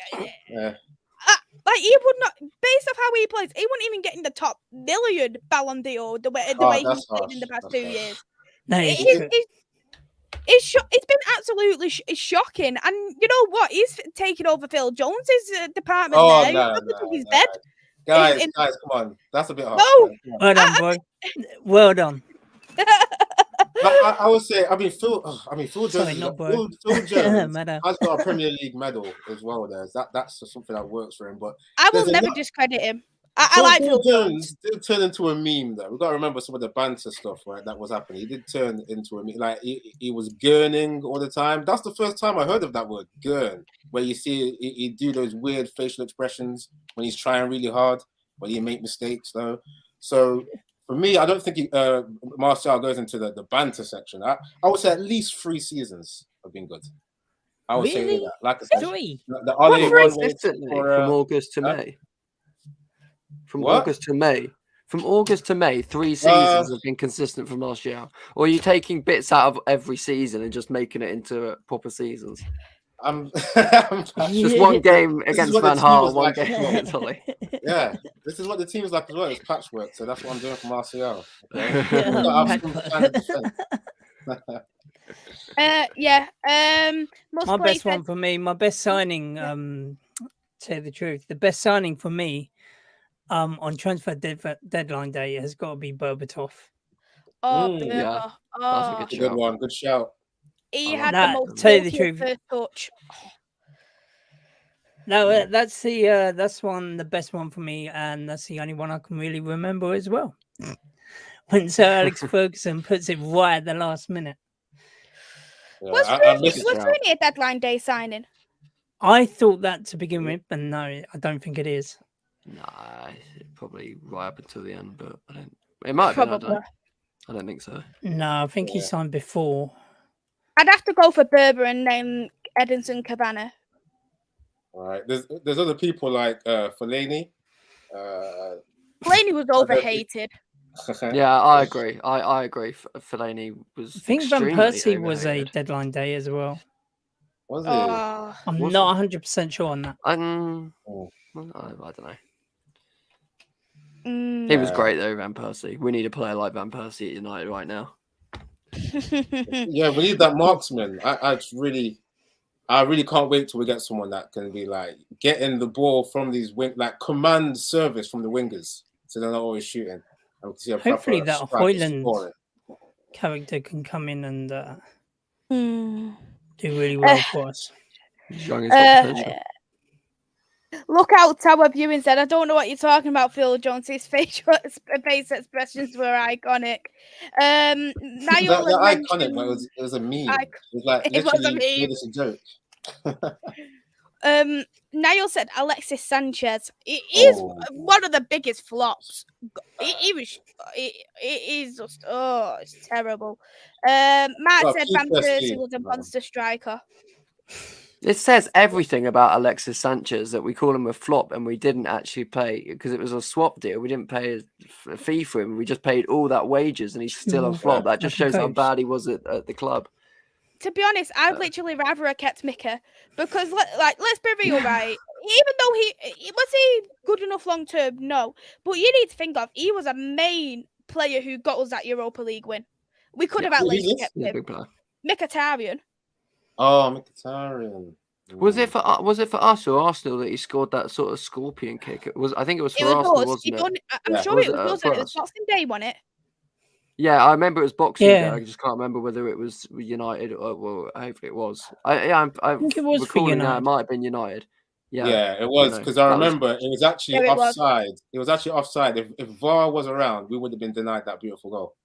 he would not, based off how he plays, he wouldn't even get in the top million Ballon d'Or the way he's played in the past 2 years. No, it's been absolutely shocking, and you know what? He's taking over Phil Jones's department he's dead. Guys, come on. That's a bit hard. No. Well done, boy. Well done. I would say, Phil Jones, Phil Jones has got a Premier League medal as well. That's something that works for him. But I will never discredit him. I like Phil Jones. Did turn into a meme though. We've got to remember some of the banter stuff, right? That was happening. He did turn into a meme. Like he was gurning all the time. That's the first time I heard of that word, gurn, where you see he do those weird facial expressions when he's trying really hard, but he make mistakes though. So for me, I don't think Martial goes into the banter section. I would say at least 3 seasons have been good. I would say Really? that. Like I said, 3? the Ole one Consistently for, from August to May. From What? August to May. From August to May, 3 seasons have been consistent from last year. Or are you taking bits out of every season and just making it into proper seasons? I'm Just one game This is against what the Van team Gaal, was one like game as well. against Ollie. Yeah, this is what the team's like as well. It's patchwork, so that's what I'm doing for Martial. Okay? Most My best played one for me, my best signing, tell you the truth, the best signing for me on transfer deadline day has got to be Berbatov. Oh, Mm, yeah, Berber. that's a Oh, good Good shout. one. Good shout. he I had like the that. most Tell you the skillful truth. first touch. No, that's the best one for me, and that's the only one I can really remember as well. When Sir Alex Ferguson puts it right at the last minute. Yeah, Was Rooney a deadline day signing? I thought that to begin with, but no, I don't think it is. Nah, probably right up until the end, but I don't. It might have been. Probably. I don't think so. No, I think he signed before. I'd have to go for Berber and name Edinson Cavani. All right. There's other people like Fellaini. Fellaini was overhated. Yeah, I agree. I agree. Fellaini was. I think Van extremely Persie was a overhated. deadline day as well. Was he? I'm Was not 100% sure on that. I don't know. Mm. He was great though, Van Persie. We need a player like Van Persie at United right now. Yeah, we need that marksman. I really can't wait till we get someone that can be like getting the ball from these like command service from the wingers, so they're not always shooting. And we can see a Hopefully that Hojlund scoring. character can come in and Hmm. do really well for us. He's young, he's got potential. Look out, Tower Viewing said, I don't know what you're talking about, Phil Jones. His face expressions were iconic. They're iconic, but it was a meme. It was like literally made us a joke. Niall said Alexis Sanchez. It is one of the biggest flops. It is just it's terrible. Matt said Van Persie was a monster striker. It says everything about Alexis Sanchez that we call him a flop and we didn't actually pay because it was a swap deal. We didn't pay a fee for him. We just paid all that wages and he's still a flop. That just shows how bad he was at the club. To be honest, I'd literally rather have kept Mika because, let's be real, right? Even though he good enough long term, no. But you need to think of he was a main player who got us that Europa League win. We could have at least kept him. Mkhitaryan. Oh, Mkhitaryan. Was it for us or Arsenal that he scored that sort of scorpion kick? I think it was for Arsenal, wasn't it? I'm sure it was. It was Boxing Day, wasn't it? Yeah, I remember it was Boxing Day. I just can't remember whether it was United or hopefully it was. I think it was for United. Now, it might have been United. Yeah, it was because I remember it was actually offside. It was actually offside. If VAR was around, we would have been denied that beautiful goal.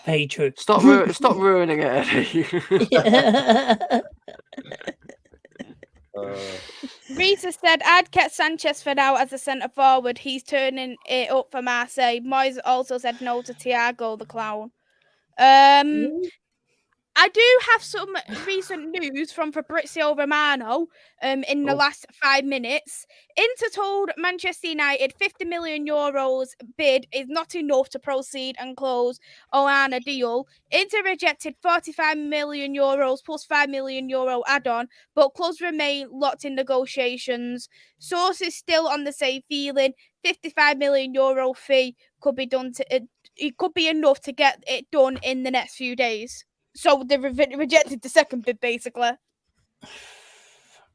Very true. Stop ruining it, Eddie. Risa said, I'd kept Sanchez for now as a centre forward. He's turning it up for Marseille. Moyes also said no to Thiago the clown. I do have some recent news from Fabrizio Romano in the last 5 minutes. Inter told Manchester United €50 million bid is not enough to proceed and close Onana deal. Inter rejected €45 million plus €5 million add-on, but clubs remain locked in negotiations. Sources still on the same feeling. €55 million fee could be done. It could be enough to get it done in the next few days. So they rejected the second bid, basically.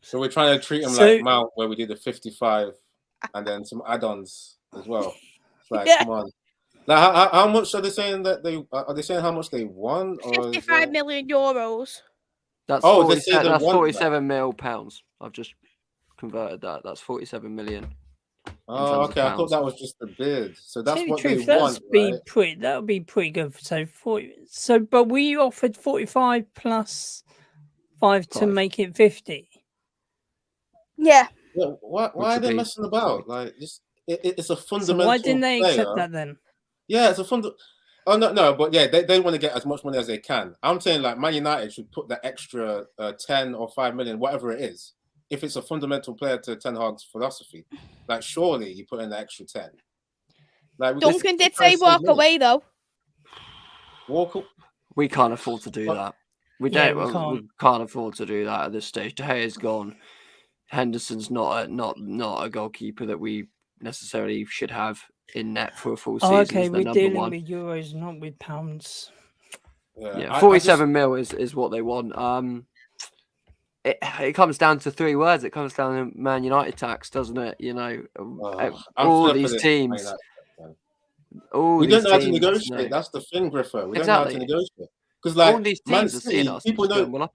So we're trying to treat him like Mount, where we did the 55 and then some add-ons as well. It's like, come on. Now, how much are they saying that are they saying how much they won? Or €55 million. That's 47 mil pounds. I've just converted that. That's 47 million. Oh, okay. I thought that was just the bid. So that's what they want. That would be pretty good. So, but we offered 45 plus 5 to make it 50. Yeah. Why are they messing about? Like, it's a fundamental. So why didn't they accept that then? Yeah, it's a Oh no, but yeah, they want to get as much money as they can. I'm saying like Man United should put that extra 10 or 5 million, whatever it is. If it's a fundamental player to Ten Hag's philosophy, like surely you put in the extra 10. Like Duncan did say walk away though. We can't afford to do that. We can't afford to do that at this stage. De Gea's gone. Henderson's not a goalkeeper that we necessarily should have in net for a full season. Okay, we're dealing with euros, not with pounds. Yeah, 47 mil is what they want. It comes down to 3 words. It comes down to Man United tax, doesn't it? You know, all these teams. We don't know how to negotiate. That's the thing, Griffo. We don't know how to negotiate. Because like all these teams are seeing us, people know.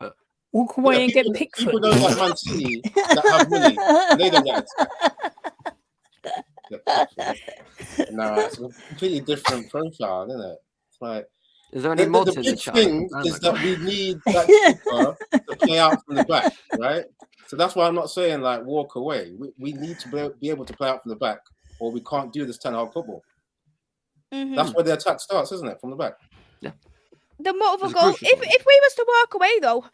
Walk away and get Pickford. People know that Man City that have money. They don't get attacked. No, it's a completely different profile, isn't it? It's like is there any mods the in the big chat? thing is that we need that keeper to play out from the back, right? So that's why I'm not saying like walk away. We need to be able to play out from the back, or we can't do this 10-hole football. Mm-hmm. That's where the attack starts, isn't it? From the back. Yeah. The multiple goal. If we was to walk away though,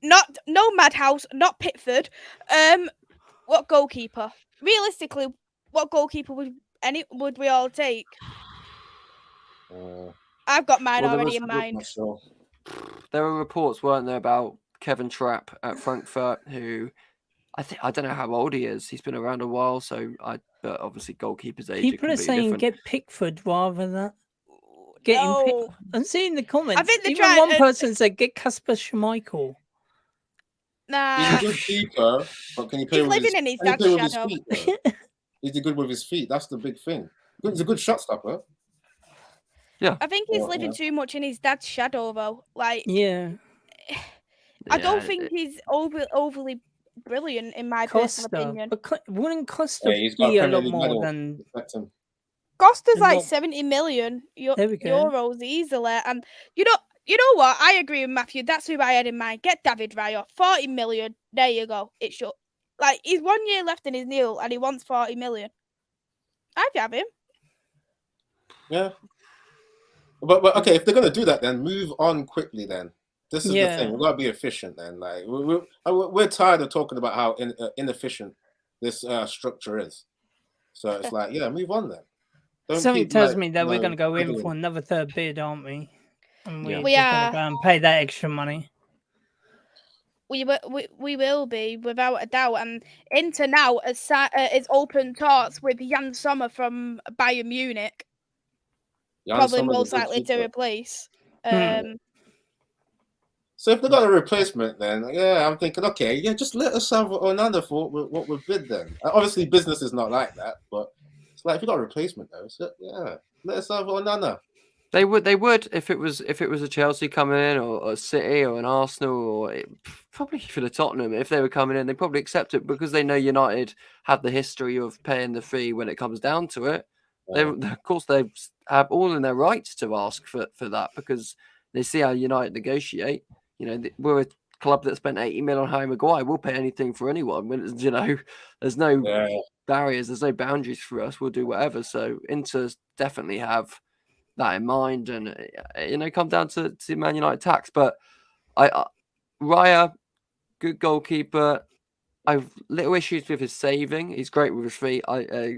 no Madhouse, not Pickford. What goalkeeper? Realistically, what goalkeeper would we all take? I've got mine already in mind. There were reports, weren't there, about Kevin Trapp at Frankfurt, who I don't know how old he is. He's been around a while, but obviously goalkeeper's age. People are saying get Pickford rather than getting. I'm seeing the comments. I think even one person said get Kasper Schmeichel. Nah, he's a good keeper, but can you play he's living in his dad's shadow. Is he good with his feet? That's the big thing. He's a good shot stopper. Yeah, I think he's living too much in his dad's shadow, though. Like, yeah, I don't think he's overly brilliant in my personal opinion. But wouldn't Costa be a lot more than? Costa's like 70 million euros easily, and you know what? I agree with Matthew. That's who I had in mind. Get David Raya, 40 million. There you go. It's short. Like he's 1 year left in his deal, and he wants 40 million. I'd have him. Yeah. But okay, if they're gonna do that, then move on quickly. Then this is the thing. We've got to be efficient. Then, like we're tired of talking about how inefficient this structure is. So it's like, move on then. Something tells me that we're going to go in for another third bid, aren't we? And we are going to go and pay that extra money. We will be without a doubt. And Inter now is open talks with Jan Sommer from Bayern Munich. Probably most likely to replace. So if they got a replacement, then I'm thinking, okay, just let us have Onana for what we bid then. Obviously, business is not like that, but it's like if you got a replacement though, so let us have Onana. They would if it was a Chelsea coming in or a City or an Arsenal or probably for the Tottenham, if they were coming in, they probably accept it because they know United have the history of paying the fee when it comes down to it. Of course, they have all in their rights to ask for that because they see how United negotiate. You know, we're a club that spent 80 million on Harry Maguire. We'll pay anything for anyone. You know, there's no barriers, there's no boundaries for us. We'll do whatever. So Inter definitely have that in mind, and come down to Man United tax. But Raya, good goalkeeper. I've little issues with his saving. He's great with his feet.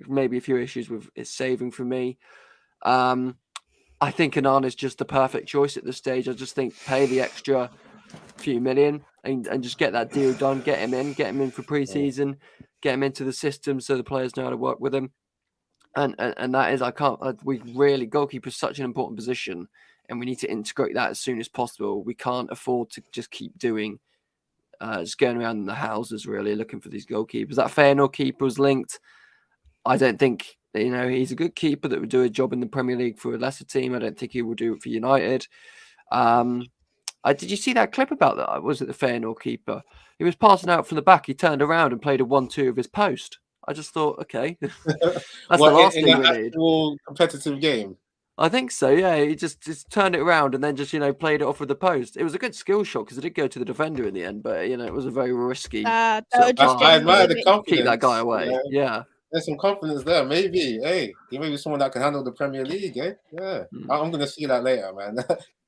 Maybe a few issues with his saving for me. I think Onana is just the perfect choice at this stage. I just think pay the extra few million and just get that deal done. Get him in for pre-season, get him into the system so the players know how to work with him. And that is, goalkeeper is such an important position, and we need to integrate that as soon as possible. We can't afford to just keep doing, just going around in the houses really looking for these goalkeepers. That Feyenoord keeper was linked. I don't think, he's a good keeper that would do a job in the Premier League for a lesser team. I don't think he will do it for United. Did you see that clip about that? Was it the Feyenoord keeper? He was passing out from the back. He turned around and played a 1-2 of his post. I just thought, okay, that's the last thing we need. Competitive game. I think so. Yeah, he just turned it around and then just played it off with the post. It was a good skill shot because it did go to the defender in the end, but it was a very risky. I admire the confidence. Keep that guy away. Yeah. There's some confidence there. Maybe, hey, he may be someone that can handle the Premier League, eh? Yeah, I'm gonna see that later, man.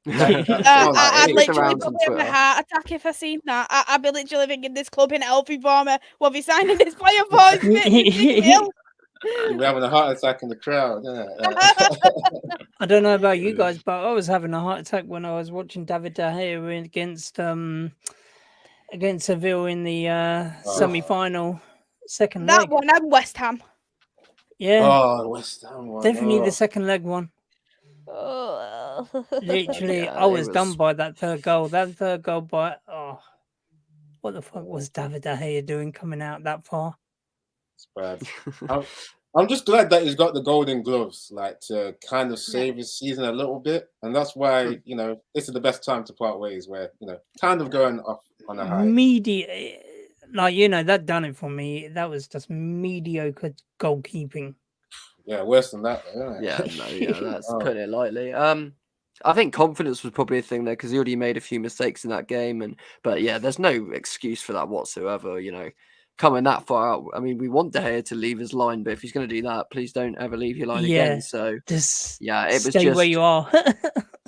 I'd It's literally around probably on have a Twitter. heart attack if I seen that. I'd be literally thinking this club in healthy form. What are we signing this player for? It's 50 mil. You'll be having a heart attack in the crowd. Yeah. I don't know about you guys, but I was having a heart attack when I was watching David De Gea against Seville in the semi-final, second That leg. one and West Ham. Yeah, Oh, West Ham one. definitely the second leg one. Oh. Literally, Yeah, I was it done was- by that third goal. That third goal what the fuck was David De Gea doing coming out that far? It's bad. I'm just glad that he's got the Golden Gloves, like to kind of save his season a little bit, and that's why this is the best time to part ways. Where kind of going off on a high. That done it for me. That was just mediocre goalkeeping. Yeah, worse than that, isn't it? That's putting it lightly. I think confidence was probably a thing there because he already made a few mistakes in that game, but there's no excuse for that whatsoever. Coming that far out. I mean, we want De Gea to leave his line, but if he's going to do that, please don't ever leave your line again. So it was stay where you are.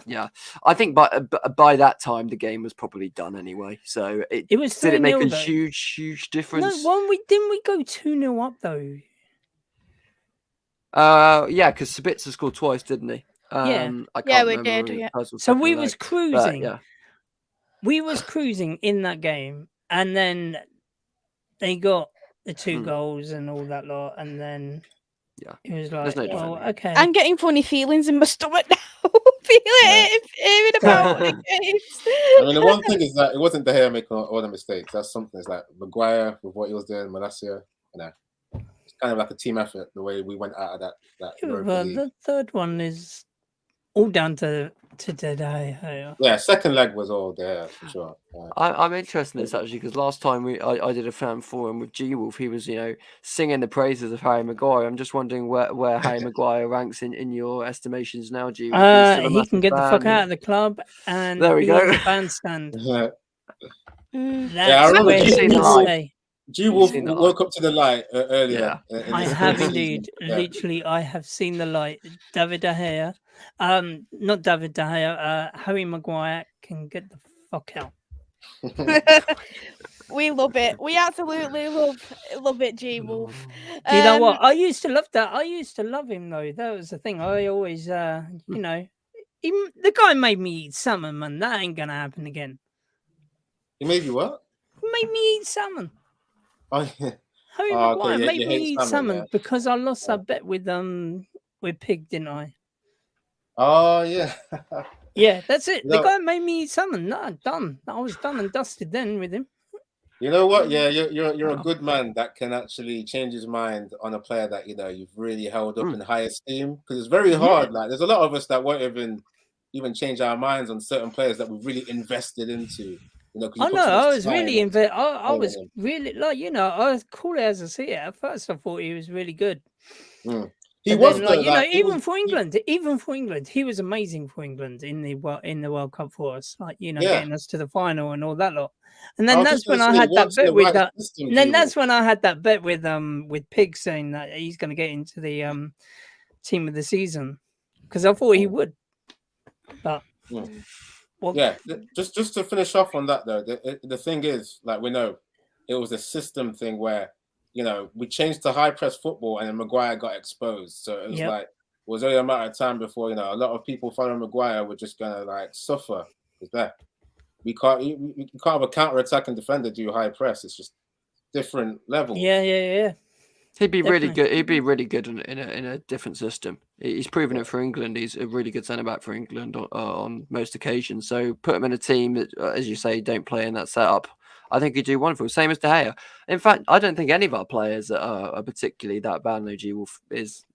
Yeah, I think by that time the game was probably done anyway. So it was did it make a though. huge difference? No, didn't we go 2-0 up though? Because Sabitzer scored twice, didn't he? Yeah, I can't we remember. did. Yeah. So we was cruising. But, we was cruising in that game, and then they got the 2 goals and all that lot, and then it was like, okay. I'm getting funny feelings in my stomach now. Hearing about the games. I mean, the one thing is that it wasn't De Gea making all the mistakes. That's something. It's like Maguire with what he was doing, Malacia. It's kind of like a team effort. The way we went out of that. The third one is all down to today. Yeah, second leg was all there for sure. I'm interested in this actually because last time I did a fan forum with Gwolf, he was singing the praises of Harry Maguire. I'm just wondering where Harry Maguire ranks in your estimations now, Gwolf. He can get the fuck out of the club and there we go. on the bandstand. I That's remember where he needs to stay. Gwolf woke up to the light earlier. I have indeed. Literally, I have seen the light. David De Gea, not David De Gea, Harry Maguire can get the fuck out. We love it. We absolutely love it, Gwolf. Do you know what? I used to love that. I used to love him though. That was the thing. I always, the guy made me eat salmon, man. That ain't gonna happen again. He made you what? He made me eat salmon. Oh, yeah. Harry Maguire made me eat salmon because I lost that bet with Pig, didn't I? Oh yeah. Yeah, that's it. The guy made me eat salmon. No, done. I was done and dusted then with him. You know what? Yeah, you're a good man that can actually change his mind on a player that you've really held up in high esteem. Because it's very hard. Like there's a lot of us that won't even change our minds on certain players that we've really invested into. I was really I was really I was cool as I see it. At first, I thought he was really good. He was even for England, he was amazing for England in the World Cup for us. Getting us to the final and all that lot. And then that's when I had that bet with that. And then that's when I had that bet with Pig saying that he's going to get into the team of the season because I thought he would. But just to finish off on that though, the thing is, like we know, it was a system thing where we changed to high press football and then Maguire got exposed. So it was like it was only a matter of time before a lot of people following Maguire were just gonna suffer with that. We can't have a counter-attacking defender do high press. It's just different levels. Yeah. He'd be really good. He'd be really good in a different system. He's proven it for England. He's a really good centre back for England on most occasions. So put him in a team that, as you say, don't play in that setup. I think he'd do wonderful. Same as De Gea. In fact, I don't think any of our players are particularly that bad. No, Gwolf is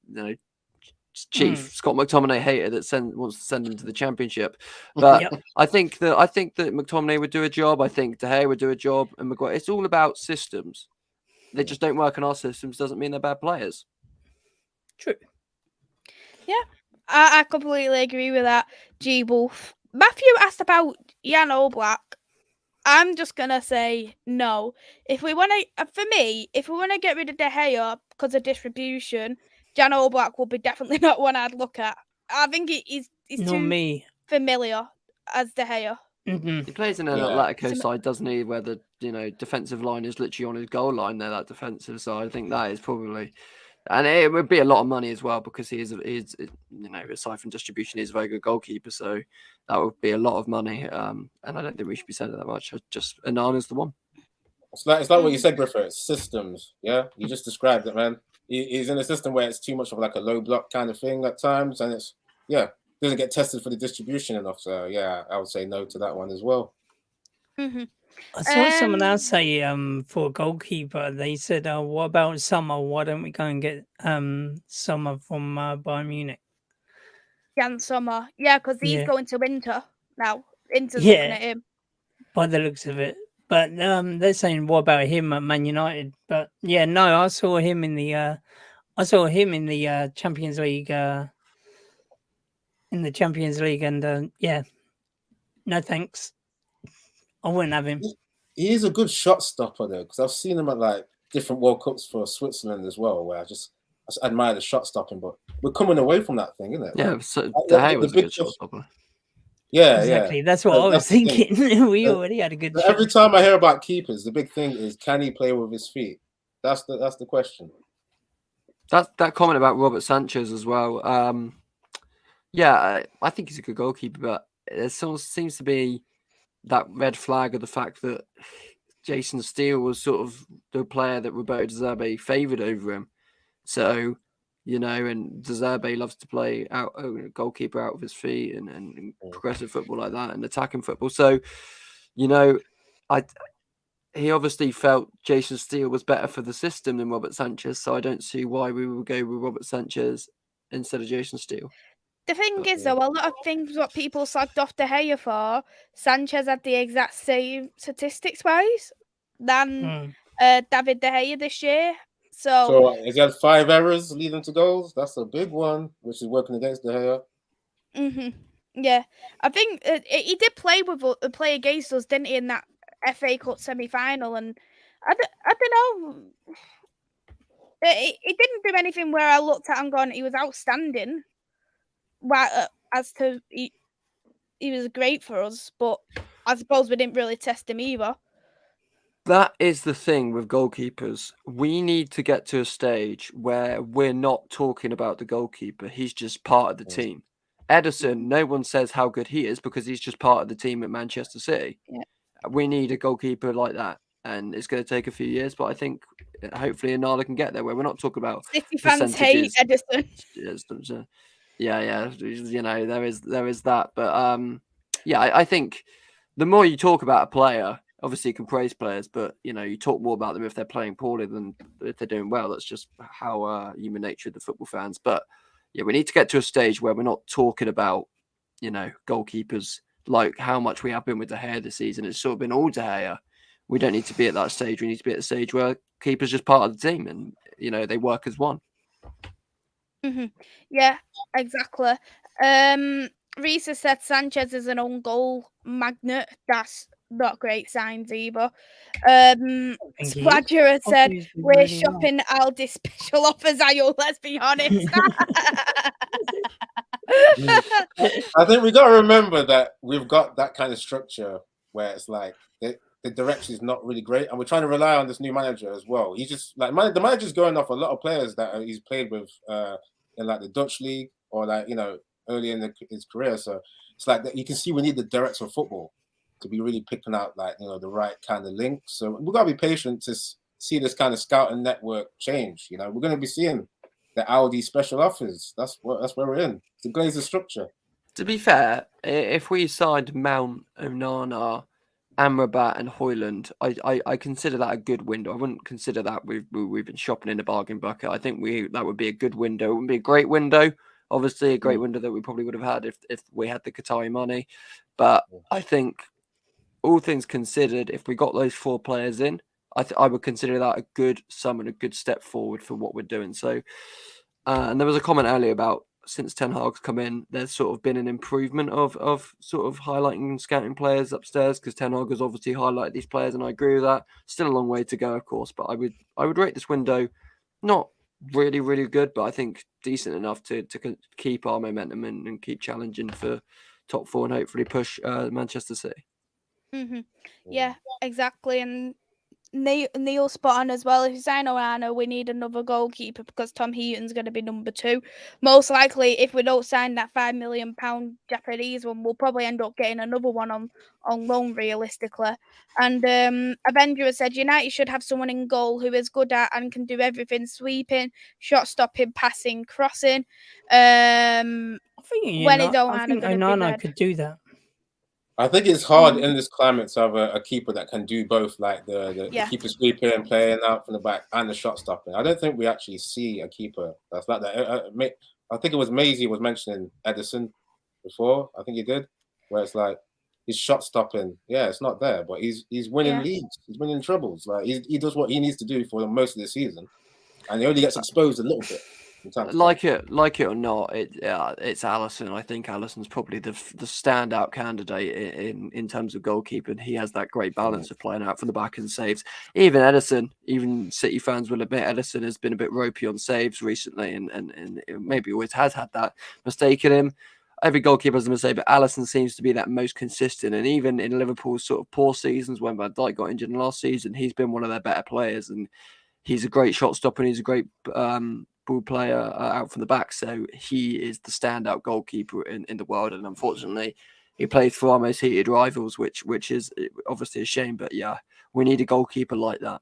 chief Scott McTominay hater that wants to send him to the Championship. But I think that McTominay would do a job. I think De Gea would do a job, and Maguire. It's all about systems. They just don't work on our systems. Doesn't mean they're bad players. True. Yeah, I completely agree with that. Gwolf. Matthew asked about Jan Oblak. I'm just gonna say no. If we want to, for me, if we want to get rid of De Gea because of distribution, Jan Oblak will be definitely not one I'd look at. I think he's Not too me. familiar as De Gea. Mhm. He plays in an Yeah. Atletico side, doesn't he? Where the defensive line is literally on his goal line there. That defensive side, I think that is probably, and it would be a lot of money as well because he is aside from distribution, he's a very good goalkeeper. So that would be a lot of money. And I don't think we should be saying that much. Just Onana's the one. It's like what you said, Griffo. It's systems. Yeah, you just described it, man. He's in a system where it's too much of like a low block kind of thing at times, and it's doesn't get tested for the distribution enough. So yeah, I would say no to that one as well. Mm-hmm. I saw someone else say for a goalkeeper, they said, what about Sommer? Why don't we go and get Sommer from Bayern Munich? Jan Sommer. Yeah, because he's going to Inter now. Inter's looking at him. By the looks of it. But they're saying, what about him at Man United? But yeah, no, I saw him in the Champions League. In the Champions League, and no thanks. I wouldn't have him. He is a good shot stopper though, because I've seen him at like different World Cups for Switzerland as well, where I just admire the shot stopping. But we're coming away from that thing, isn't it? Yeah, so De Gea was a good shot stopper. Yeah, exactly. Yeah. That's what I was thinking. We already had a good. Every time I hear about keepers, the big thing is, can he play with his feet? That's the question. That comment about Robert Sanchez as well. I think he's a good goalkeeper, but there still seems to be that red flag of the fact that Jason Steele was sort of the player that Roberto De Zerbi favoured over him. So, and De Zerbi loves to play out goalkeeper out of his feet and progressive football like that and attacking football. So, he obviously felt Jason Steele was better for the system than Robert Sanchez. So I don't see why we would go with Robert Sanchez instead of Jason Steele. The thing is, though, a lot of things what people slagged off De Gea for, Sanchez had the exact same statistics-wise than David De Gea this year. So he's had 5 errors leading to goals. That's a big one, which is working against De Gea. Mm-hmm. Yeah, I think he did play against us, didn't he, in that FA Cup semi-final? And I don't know. He didn't do anything where I looked at and gone, he was outstanding. As to he was great for us, but I suppose we didn't really test him either. That is the thing with goalkeepers. We need to get to a stage where we're not talking about the goalkeeper. He's just part of the team. Ederson, no one says how good he is because he's just part of the team at Manchester City. Yeah. We need a goalkeeper like that. And it's going to take a few years, but I think hopefully Onana can get there where we're not talking about City fans hate Ederson. Yeah, there is that. But I think the more you talk about a player, obviously you can praise players, but you talk more about them if they're playing poorly than if they're doing well. That's just how human nature of the football fans. But yeah, we need to get to a stage where we're not talking about goalkeepers like how much we have been with De Gea this season. It's sort of been all De Gea. We don't need to be at that stage. We need to be at the stage where keeper's just part of the team and they work as one. Mm-hmm. Yeah, exactly. Reese said Sanchez is an own goal magnet. That's not great signs either. Squadra said we're shopping Aldi special offers. Let's be honest. I think we got to remember that we've got that kind of structure where it's like the direction is not really great, and we're trying to rely on this new manager as well. He's just like the manager's going off a lot of players that he's played with in like the Dutch league or like early in his career. So it's like that you can see we need the director of football to be really picking out like the right kind of links. So we've got to be patient to see this kind of scouting network change. We're going to be seeing the Aldi special offers. That's where we're in. It's a Glazer structure. To be fair, if we signed Mount, Onana, Amrabat and Hojlund, I consider that a good window. I wouldn't consider that we've been shopping in a bargain bucket. I think that would be a good window. It wouldn't be a great window. Obviously, a great window that we probably would have had if we had the Qatari money. But I think all things considered, if we got those 4 players in, I would consider that a good sum and a good step forward for what we're doing. So, and there was a comment earlier about since Ten Hag's come in, there's sort of been an improvement of sort of highlighting and scouting players upstairs, because Ten Hag has obviously highlighted these players, and I agree with that. Still a long way to go, of course, but I would rate this window not really, really good, but I think decent enough to keep our momentum and keep challenging for top 4 and hopefully push Manchester City. Yeah, exactly. And Neil spot on as well. If you sign Onana, we need another goalkeeper because Tom Heaton's going to be number 2. Most likely, if we don't sign that £5 million Japanese one, we'll probably end up getting another one on loan, realistically. And Avenger has said United should have someone in goal who is good at and can do everything: sweeping, shot stopping, passing, crossing. I think Onana could do that. I think it's hard in this climate to have a keeper that can do both, like the keeper sweeping and playing out from the back and the shot stopping. I don't think we actually see a keeper that's like that. I think it was Maisy was mentioning Edison before. I think he did, where it's like his shot stopping. Yeah, it's not there, but he's winning leagues. He's winning trebles. Like he does what he needs to do for most of the season, and he only gets exposed a little bit. Like it or not, it's Alisson. I think Alisson's probably the standout candidate in terms of goalkeeping. He has that great balance of playing out from the back and saves. Even Edison, even City fans will admit Edison has been a bit ropey on saves recently, and maybe always has had that mistake in him. Every goalkeeper has a mistake, but Alisson seems to be that most consistent. And even in Liverpool's sort of poor seasons, when Van Dijk got injured in last season, he's been one of their better players, and he's a great shot stopper. And he's a great ball player out from the back, so he is the standout goalkeeper in the world. And unfortunately, he plays for our most heated rivals, which is obviously a shame. But yeah, we need a goalkeeper like that.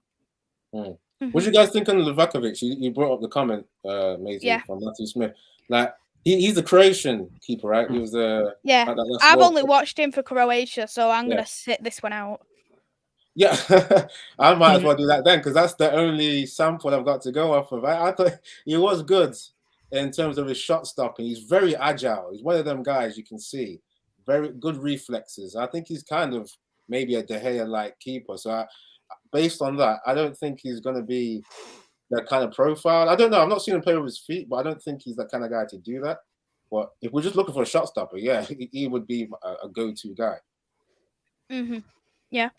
What do you guys think on Livakovic? You brought up the comment, Maisy, from Matthew Smith. Like he's the Croatian keeper, right? He was I've only watched him for Croatia, so I'm gonna sit this one out. Yeah, I might as well do that then, because that's the only sample I've got to go off of. I thought he was good in terms of his shot stopping. He's very agile. He's one of them guys you can see. Very good reflexes. I think he's kind of maybe a De Gea-like keeper. So based on that, I don't think he's going to be that kind of profile. I don't know. I've not seen him play with his feet, but I don't think he's that kind of guy to do that. But if we're just looking for a shot stopper, yeah, he would be a go-to guy. Yeah.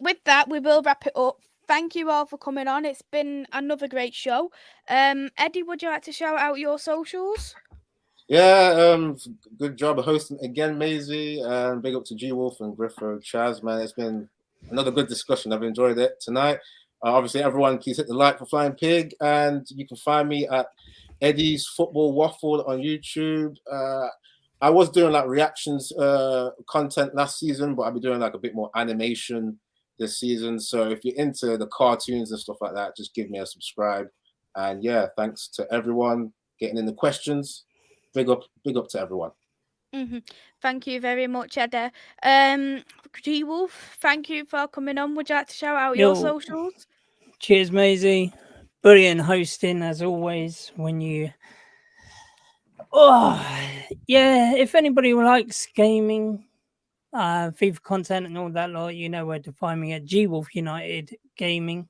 With that, we will wrap it up. Thank you all for coming on. It's been another great show. Eddy, would you like to shout out your socials? Yeah, good job of hosting again, Maisy. Big up to Gwolf and Griffo, Chaz, man. It's been another good discussion. I've enjoyed it tonight. Obviously, everyone, please hit the like for Flying Pig, and you can find me at Eddy's Football Waffle on YouTube. I was doing like reactions content last season, but I'll be doing like a bit more animation this season. So if you're into the cartoons and stuff like that, just give me a subscribe. And yeah, thanks to everyone getting in the questions. Big up to everyone. Thank you very much, Eddy. Gwolf, thank you for coming on. Would you like to shout out your socials? Cheers, Maisy. Brilliant hosting as always. When you if anybody likes gaming, FIFA content and all that lot, you know where to find me at Gwolf United Gaming.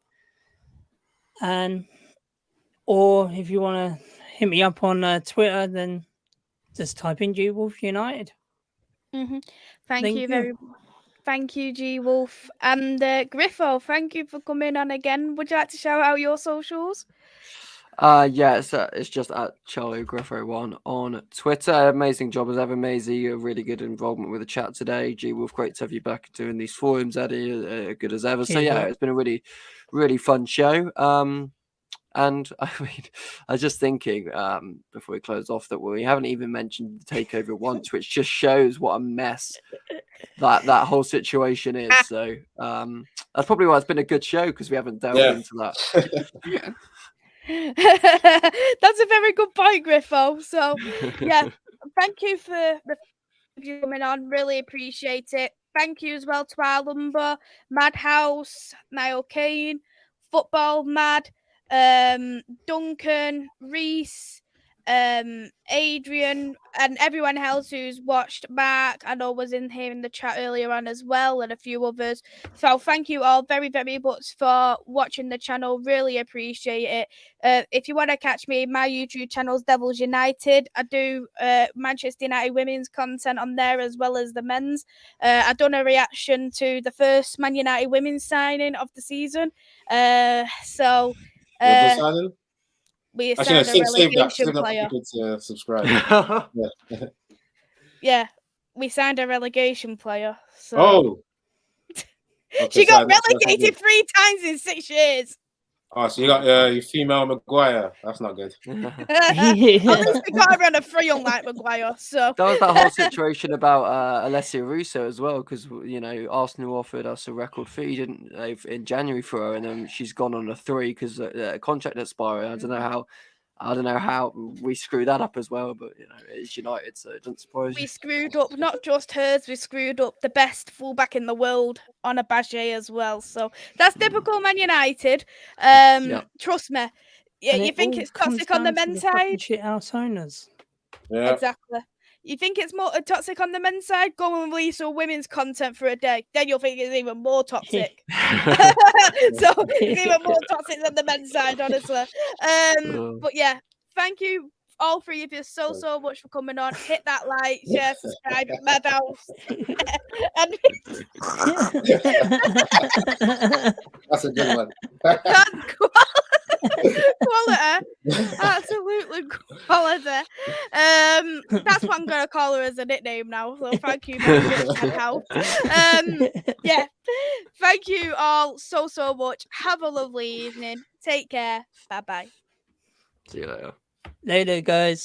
Or if you want to hit me up on Twitter, then just type in Gwolf United. Thank you, Gwolf. And Griffo, thank you for coming on again. Would you like to shout out your socials? It's just at Charlie Griffo 1 on Twitter. Amazing job as ever, Maisy. A really good involvement with the chat today. Gwolf, great to have you back doing these forums, Eddy. Good as ever. So yeah, it's been a really, really fun show. And I mean, I was just thinking before we close off that we haven't even mentioned the takeover once, which just shows what a mess that whole situation is. So that's probably why it's been a good show, because we haven't delved into that. That's a very good point, Griffo. So yeah, thank you for you coming on. Really appreciate it. Thank you as well to our Lumber, Madhouse, Niall Kane, Football Mad, Duncan, Reese, Adrian, and everyone else who's watched. Mark, I know, was in here in the chat earlier on as well, and a few others. So thank you all very, very much for watching the channel. Really appreciate it. If you want to catch me, my YouTube channel's Devils United. I do Manchester United women's content on there as well as the men's. I've done a reaction to the first Man United women's signing of the season. So Good signing. we Actually, signed a save that. relegation Save that for player. people to subscribe. Yeah, we signed a relegation player. So Oh. Okay, she got that's relegated 3 times in 6 years. Oh, so you got your female Maguire. That's not good. At least we got her on a free, unlike Maguire. So That was that whole situation about Alessia Russo as well, because Arsenal offered us a record fee, didn't they, in January for her, and then she's gone on a 3 because a contract expired. I don't know how we screwed that up as well, but it's United, so it doesn't surprise we you. screwed up not just hers, we screwed up the best fullback in the world on a Badger as well. So that's typical Man United. Trust me. Yeah, you think it's toxic on the men's side? Shit house owners. Yeah. Exactly. You think it's more toxic on the men's side? Go and release all women's content for a day. Then you'll think it's even more toxic. So it's even more toxic than the men's side, honestly. But yeah, thank you all 3 of you so much for coming on. Hit that like, share, subscribe, Madhouse. And that's a good one. Quality, absolutely quality. That's what I'm gonna call her as a nickname now. So thank you very much, Madhouse. Yeah, thank you all so much. Have a lovely evening. Take care. Bye. See you later. Later, guys.